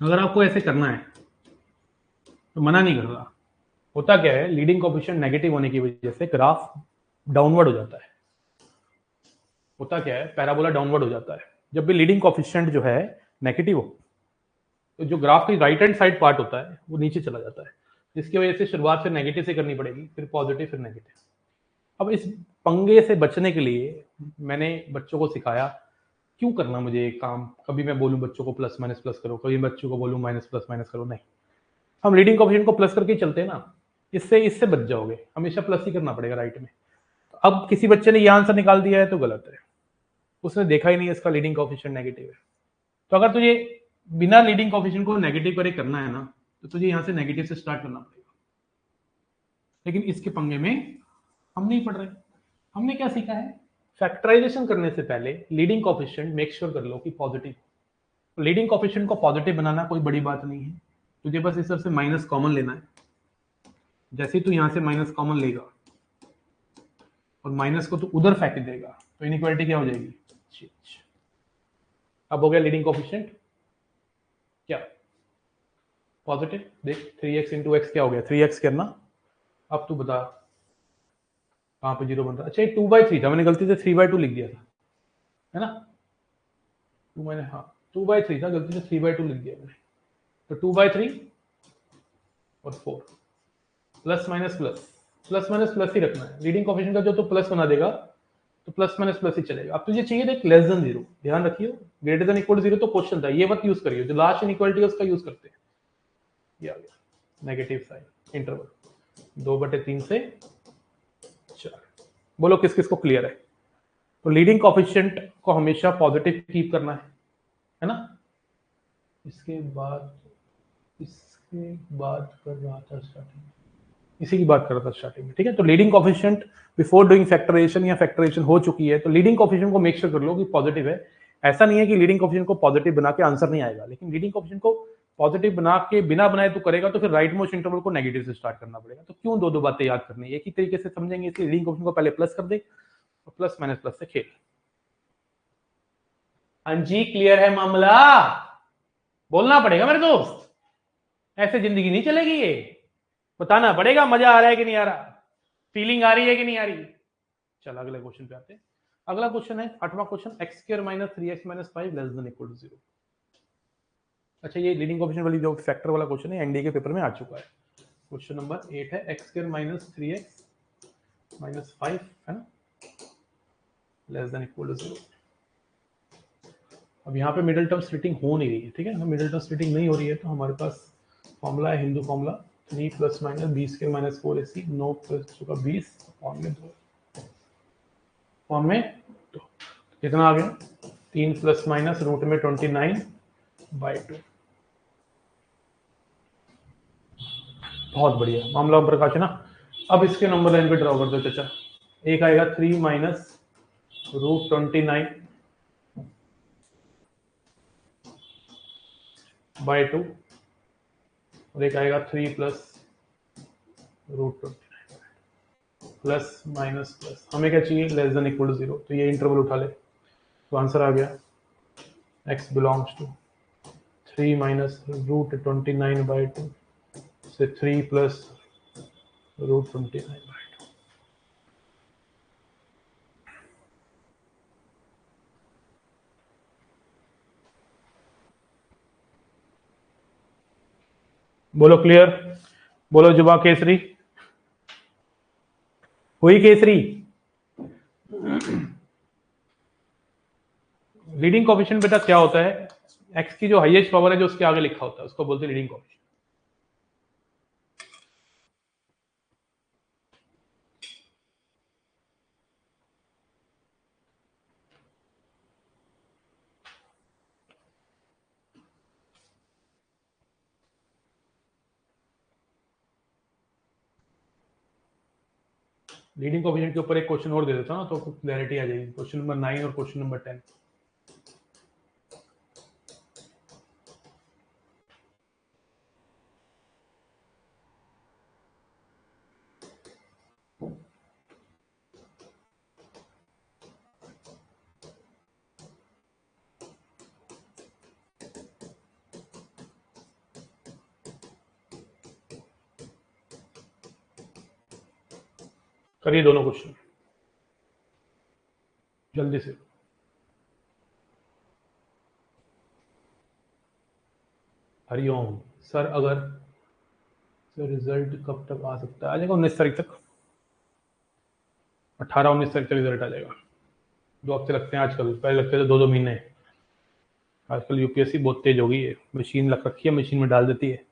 अगर आपको ऐसे करना है तो मना नहीं कर रहा। होता क्या है, लीडिंग कोएफिशिएंट नेगेटिव होने की वजह से ग्राफ डाउनवर्ड हो जाता है। होता क्या है, पैराबोला डाउनवर्ड हो जाता है। जब भी लीडिंग कोएफिशिएंट जो है नेगेटिव हो, तो जो ग्राफ की राइट हैंड साइड पार्ट होता है वो नीचे चला जाता है, जिसकी वजह से शुरुआत फिर नेगेटिव से करनी पड़ेगी, फिर पॉजिटिव, फिर नेगेटिव। अब इस पंगे से बचने के लिए मैंने बच्चों को सिखाया क्यों करना मुझे एक काम, कभी मैं बोलूं बच्चों को प्लस माइनस प्लस करो, कभी बच्चों को बोलूं माइनस प्लस माइनस करो, नहीं, हम लीडिंग कोएफिशिएंट को प्लस करके चलते हैं ना, इससे बच जाओगे, हमेशा प्लस ही करना पड़ेगा राइट में। अब किसी बच्चे ने ये आंसर निकाल दिया है तो गलत है, उसने देखा ही नहीं इसका लीडिंग कोएफिशिएंट नेगेटिव है। तो अगर तुझे बिना लीडिंग कोएफिशिएंट को नेगेटिव करे करना है ना, तो तुझे यहां से नेगेटिव से स्टार्ट करना पड़ेगा। लेकिन इसके पंगे में हम नहीं पढ़ रहे। हमने क्या सीखा है, फैक्टराइजेशन करने से पहले लीडिंग कोएफिशिएंट मेक श्योर कर लो कि पॉजिटिव। तो लीडिंग कोएफिशिएंट को पॉजिटिव बनाना कोई बड़ी बात नहीं है, तुझे बस इस तरफ से माइनस कॉमन लेना है। जैसे ही तू यहां से माइनस कॉमन लेगा और माइनस को तू उधर फेंक देगा तो इनइक्वालिटी क्या हो जाएगी, चेंज। अब हो गया लीडिंग कोएफिशिएंट क्या, पॉजिटिव। देख 3x × x क्या हो गया, 3x करना। अब तू बता कहां पे 0 बन रहा है। अच्छा, 2/3 था, मैंने गलती से 3/2 लिख दिया था, है ना। 2/3 था, गलती से 3/2 लिख दिया मैंने। तो 2/3 और 4, प्लस माइनस प्लस ही रखना है। लीडिंग कोएफिशिएंट का जो तो प्लस बना देगा तो प्लस माइनस प्लस ही चलेगा। अब तुझे चाहिए देख लेस देन 0, ध्यान रखियो, ग्रेटर देन इक्वल 0 तो क्वेश्चन था, ये मत यूज करियो, जो लास्ट इनइक्वालिटी है उसका यूज करते हैं। ये आ गया नेगेटिव साइन, इंटरवल 2/3 से 4। बोलो किस किस को क्लियर है। तो लीडिंग कोएफिशिएंट को हमेशा पॉजिटिव कीप करना है ना। इसके बाद कर रहा था स्टार्टिंग, इसी की बात कर रहा था स्टार्टिंग में, ठीक है। तो leading coefficient before doing factorization या फैक्टराइजेशन हो चुकी है तो लीडिंग कोएफिशिएंट को मेक श्योर कर लो कि पॉजिटिव है। ऐसा नहीं है कि लीडिंग कोएफिशिएंट को पॉजिटिव बना के आंसर नहीं आएगा, लेकिन लीडिंग कोएफिशिएंट को पॉजिटिव बना के बिना बनाए तो करेगा तो फिर राइट मोस्ट इंटरवल को नेगेटिव से स्टार्ट करना पड़ेगा। तो क्यों दो बातें याद करनी है, एक ही तरीके से समझेंगे, इसलिए लीडिंग कोएफिशिएंट को पहले प्लस कर दे और प्लस माइनस प्लस से खेल। हाँ जी, क्लियर है मामला, बोलना पड़ेगा मेरे दोस्त, ऐसे जिंदगी नहीं चलेगी, ये बताना पड़ेगा मजा आ रहा है कि नहीं आ रहा, फीलिंग आ रही है कि नहीं आ रही। चल अगले क्वेश्चन पे आते हैं। अगला क्वेश्चन है 8वां क्वेश्चन, x² - 3x - 5 <= 0। अच्छा, ये लीडिंग कोएफिशिएंट वाली जो फैक्टर वाला क्वेश्चन है एनडीए के पेपर में आ चुका है। क्वेश्चन नंबर 8 है x square minus 3x minus 5 है ना, लेस देन इक्वल टू 0। अब यहाँ पे मिडिल टर्म स्प्लिटिंग हो नहीं रही है, ठीक है ना, मिडिल टर्म स्प्लिटिंग नहीं हो रही है तो हमारे पास फॉर्मूला है हिंदू फॉर्मूला 3 प्लस माइनस 20 के माइनस 4ac 9 प्लस का 20 फॉर्म में 2 फॉर्म में तो कितना आ गया 3 प्लस माइनस रूट में 29/2। बहुत बढ़िया मामला प्रकाश है ना। अब इसके नंबर लाइन पे ड्रॉ कर दो चाचा। एक आएगा 3 माइनस रूट 29/2 और एक आएगा 3 plus root 29 plus minus plus हमें क्या चाहिए लेस देन इक्वल टू 0, तो ये इंटरवल उठा ले तो आंसर आ गया x belongs to 3 minus root 29/2 से 3 प्लस रूट 29/2। बोलो क्लियर, बोलो जुबा केसरी हुई केसरी। लीडिंग कोएफिशिएंट बेटा क्या होता है, x की जो हाईएस्ट पावर है जो उसके आगे लिखा होता है उसको बोलते हैं लीडिंग कोएफिशिएंट। लीडिंग कोएफिशिएंट के ऊपर एक क्वेश्चन और दे देता हूं तो क्लैरिटी आ जाएगी, क्वेश्चन नंबर 9 और क्वेश्चन नंबर 10। करिए दोनों क्वेश्चन जल्दी से। हरिओम सर, अगर सर रिजल्ट कब तक आ सकता है, आ जाएगा 19 तारीख तक, 18-19 तारीख तक रिजल्ट आ जाएगा। 2 हफ्ते लगते हैं आजकल, पहले लगते थे 2-2 महीने। आजकल यूपीएससी बहुत तेज हो गई है, मशीन लग रखी है, मशीन में डाल देती है,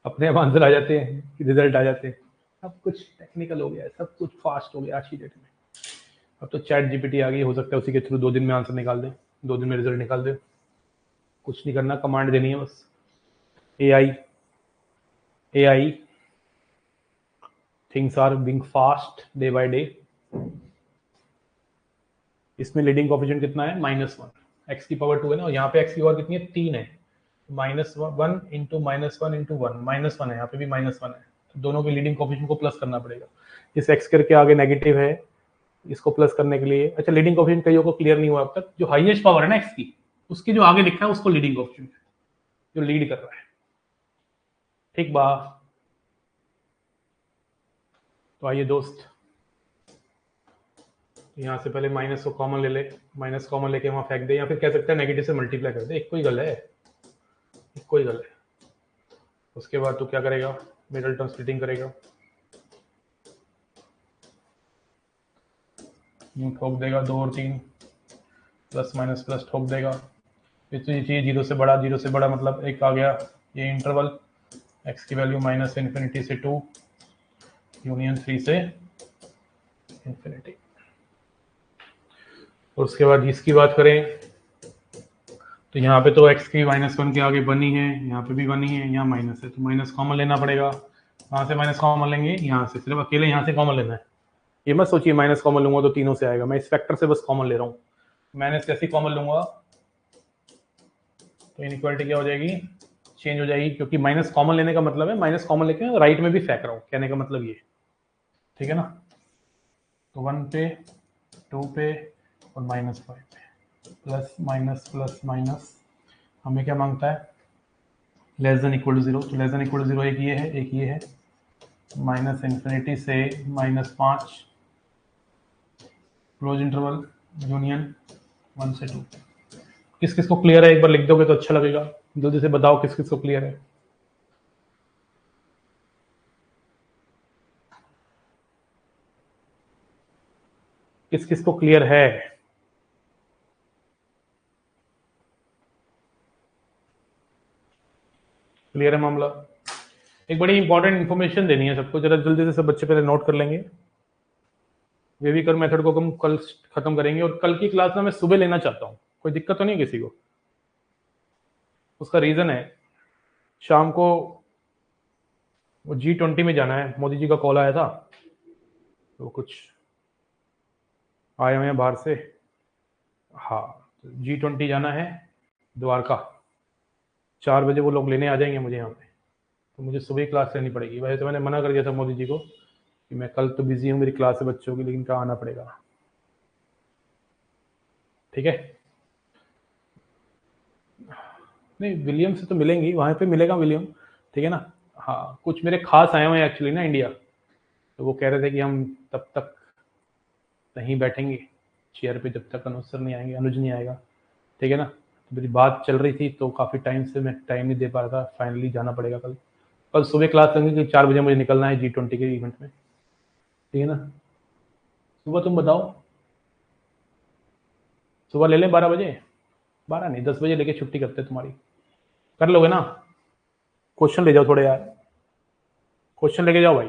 अपने आप आंसर आ जाते हैं, रिजल्ट आ जाते हैं। सब कुछ टेक्निकल हो गया है, सब कुछ फास्ट हो गया आज की डेट में। अब तो चैट जीपीटी आ गई, हो सकता है उसी के थ्रू 2 दिन में आंसर निकाल दे, 2 दिन में रिजल्ट निकाल दे। कुछ नहीं करना, कमांड देनी है बस। AI things are being fast day by day. इसमें लीडिंग कोएफिशिएंट कितना है -1, x की पावर 2 है ना, और यहाँ पे x की पावर कितनी है 3 है, -1 इंटू -1 इंटू 1 -1 है, यहाँ पे भी -1 है, तो दोनों के लीडिंग कोएफिशिएंट को प्लस करना पड़ेगा। इस x करके आगे नेगेटिव है, इसको प्लस करने के लिए। अच्छा लीडिंग कोएफिशिएंट कईयों को क्लियर नहीं हुआ अब तक, जो हाईएस्ट पावर है ना x की, उसकी जो आगे लिखा है उसको लीडिंग कोएफिशिएंट, जो लीड कर रहा है। ठीक बा, तो आइए दोस्त, यहाँ से पहले माइनस को कॉमन ले ले, माइनस कॉमन लेके वहां फेंक दे, या फिर कह सकते हैं नेगेटिव से मल्टीप्लाई कर दे, एक कोई गल है, एक कोई गल है। उसके बाद तू क्या करेगा, मिडल टर्म स्प्लिटिंग करेगा, यूं ठोक देगा 2 और 3 प्लस माइनस प्लस ठोक देगा। फिर तो ये चाहिए 0 से बड़ा, 0 से बड़ा मतलब एक आ गया ये इंटरवल, x की वैल्यू -∞ से 2 यूनियन 3 से इंफिनिटी। और उसके बाद इसकी बात करें तो यहाँ पे तो x की -1 के आगे बनी है, यहाँ पे भी बनी है, यहाँ माइनस है, तो माइनस कॉमन लेना पड़ेगा। कहाँ से माइनस कॉमन लेंगे, यहाँ से, सिर्फ अकेले यहाँ से कॉमन लेना है। ये मत सोचिए माइनस कॉमन लूंगा तो तीनों से आएगा, मैं इस फैक्टर से बस कॉमन ले रहा हूँ। माइनस कैसे कॉमन लूंगा तो इनइक्वालिटी क्या हो जाएगी, चेंज हो जाएगी, क्योंकि माइनस कॉमन लेने का मतलब है माइनस कॉमन लेके राइट में भी फेंक रहा हूँ, कहने का मतलब ये, ठीक है ना। तो 1 पे 2 पे और -5 पे प्लस माइनस प्लस माइनस हमें क्या मांगता है, लेस देन इक्वल टू 0। तो लेस देन इक्वल टू 0 एक ये है, एक ये है, -∞ से -5 क्लोज इंटरवल यूनियन 1 से 2। किस किस को क्लियर है, एक बार लिख दोगे तो अच्छा लगेगा, जल्दी से बताओ किस किस को क्लियर है। किस किस को क्लियर है? क्लियर है मामला? एक बड़ी इंपॉर्टेंट इन्फॉर्मेशन देनी है सबको, जरा जल्दी से सब बच्चे पहले नोट कर लेंगे। वेविकर मेथड को हम कल खत्म करेंगे, और कल की क्लास ना मैं सुबह लेना चाहता हूँ। कोई दिक्कत तो नहीं है किसी को? उसका रीजन है, शाम को वो G20 में जाना है, मोदी जी का कॉल आया था, तो कुछ आए हुए हैं बाहर से। हाँ, G20 जाना है द्वारका, 4 बजे वो लोग लेने आ जाएंगे मुझे यहाँ पे, तो मुझे सुबह ही क्लास लेनी पड़ेगी। वैसे तो मैंने मना कर दिया था मोदी जी को कि मैं कल तो बिजी हूँ, मेरी क्लास है बच्चों की, लेकिन कहाँ आना पड़ेगा। ठीक है? नहीं, विलियम से तो मिलेंगी, वहाँ पे मिलेगा विलियम, ठीक है ना। हाँ, कुछ मेरे खास आए हुए हैं एक्चुअली ना इंडिया, तो वो कह रहे थे कि हम तब तक नहीं बैठेंगे चेयर पे जब तक अनुज सर नहीं आएंगे, अनुज नहीं आएगा, ठीक है ना। तो मेरी बात चल रही थी, तो काफ़ी टाइम से मैं टाइम नहीं दे पा रहा था, फाइनली जाना पड़ेगा कल। कल सुबह क्लास लेंगे कि 4 बजे मुझे निकलना है G20 के इवेंट में, ठीक है ना। सुबह तुम बताओ, सुबह ले लें 12 बजे? 12 नहीं, 10 बजे लेके छुट्टी करते तुम्हारी, कर लोगे ना? क्वेश्चन ले जाओ थोड़े यार, क्वेश्चन लेके जाओ भाई।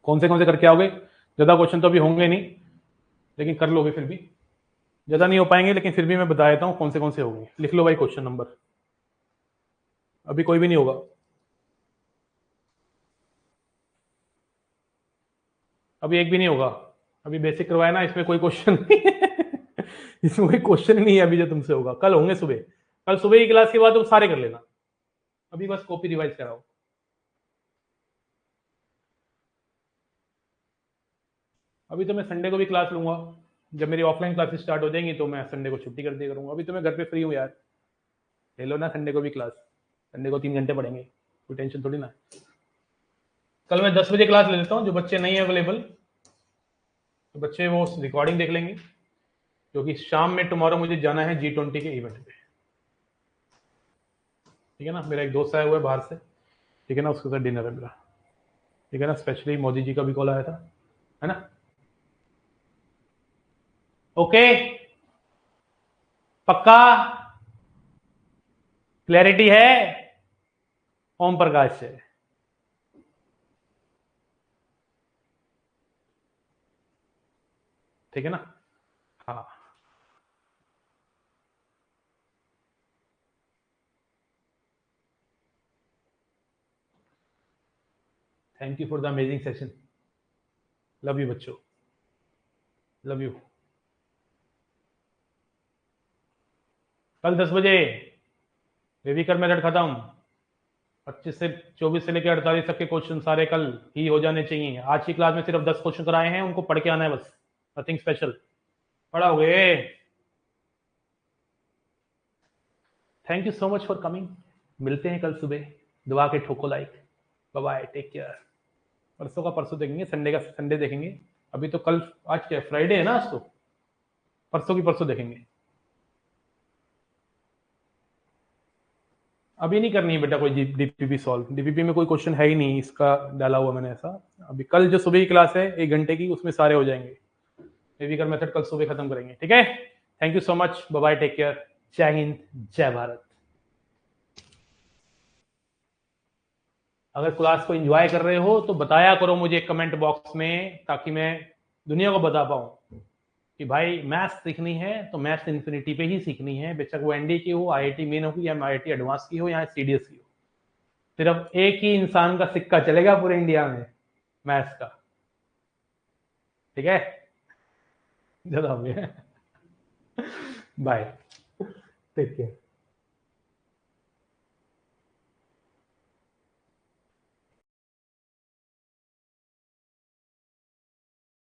कौन से करके आओगे? ज़्यादा क्वेश्चन तो अभी होंगे नहीं, लेकिन कर लोगे फिर भी। ज़्यादा नहीं हो पाएंगे, लेकिन फिर भी मैं बता देता हूँ कौन से होंगे। लिख लो भाई क्वेश्चन नंबर, अभी कोई भी नहीं होगा। अभी एक भी नहीं होगा, अभी बेसिक करवाया ना, इसमें कोई क्वेश्चन नहीं है इसमें कोई क्वेश्चन नहीं है अभी जो तुमसे होगा। कल होंगे सुबह, कल सुबह की क्लास के बाद तुम सारे कर लेना, अभी बस कॉपी रिवाइज कराओ। अभी तो मैं संडे को भी क्लास लूंगा, जब मेरी ऑफलाइन क्लासेस स्टार्ट हो जाएंगी तो मैं संडे को छुट्टी कर दिया करूंगा। अभी तो मैं घर पे फ्री हूँ यार, ले लो ना संडे को भी क्लास, संडे को 3 घंटे पढ़ेंगे, कोई टेंशन थोड़ी ना। कल मैं 10 बजे क्लास ले लेता हूँ, जो बच्चे नहीं है अवेलेबल तो बच्चे वो रिकॉर्डिंग देख लेंगे, क्योंकि शाम में टुमारो मुझे जाना है G20 के इवेंट पे, ठीक है ना। मेरा एक दोस्त आया हुआ है बाहर से, ठीक है ना, उसके साथ डिनर है मेरा, ठीक है ना। स्पेशली मोदी जी का भी कॉल आया था, है ना। ओके, पक्का? क्लैरिटी है? ओम प्रकाश से, ठीक है ना। हाँ, thank you for the amazing session, love you बच्चों, लव यू। कल 10 बजे बेबीकर मेथड खत्म, 25 से 24 से लेकर 48 तक के क्वेश्चन सारे कल ही हो जाने चाहिए। आज की क्लास में सिर्फ 10 क्वेश्चन कराए हैं, उनको पढ़ के आना है बस, नथिंग स्पेशल। पढ़ाओगे? Thank you so much for coming, मिलते हैं कल सुबह, दबा के ठोको like, bye bye, take care. परसों का परसों देखेंगे, संडे का संडे देखेंगे। अभी तो कल, आज क्या फ्राइडे है ना, आज तो परसों की परसों देखेंगे। अभी नहीं करनी है बेटा कोई डीपीपी सॉल्व, डीपीपी में कोई क्वेश्चन है ही नहीं इसका डाला हुआ मैंने ऐसा। अभी कल जो सुबह की क्लास है 1 घंटे की, उसमें सारे हो जाएंगे। बेबीकर मेथड कल सुबह खत्म करेंगे, ठीक है। Thank you so much, bye bye, take care, जय हिंद, जय भारत। अगर क्लास को एंजॉय कर रहे हो तो बताया करो मुझे कमेंट बॉक्स में, ताकि मैं दुनिया को बता पाऊं कि भाई मैथ्स सीखनी है तो मैथ्स इन्फिनिटी पे ही सीखनी है, बेशक वो एनडी की हो, आईआईटी मेन हो या आईआईटी एडवांस की हो या सीडीएस की हो। सिर्फ एक ही इंसान का सिक्का चलेगा पूरे इंडिया में, मैथ्स का, ठीक है। ज्यादा हो गया, बाय, टेक केयर।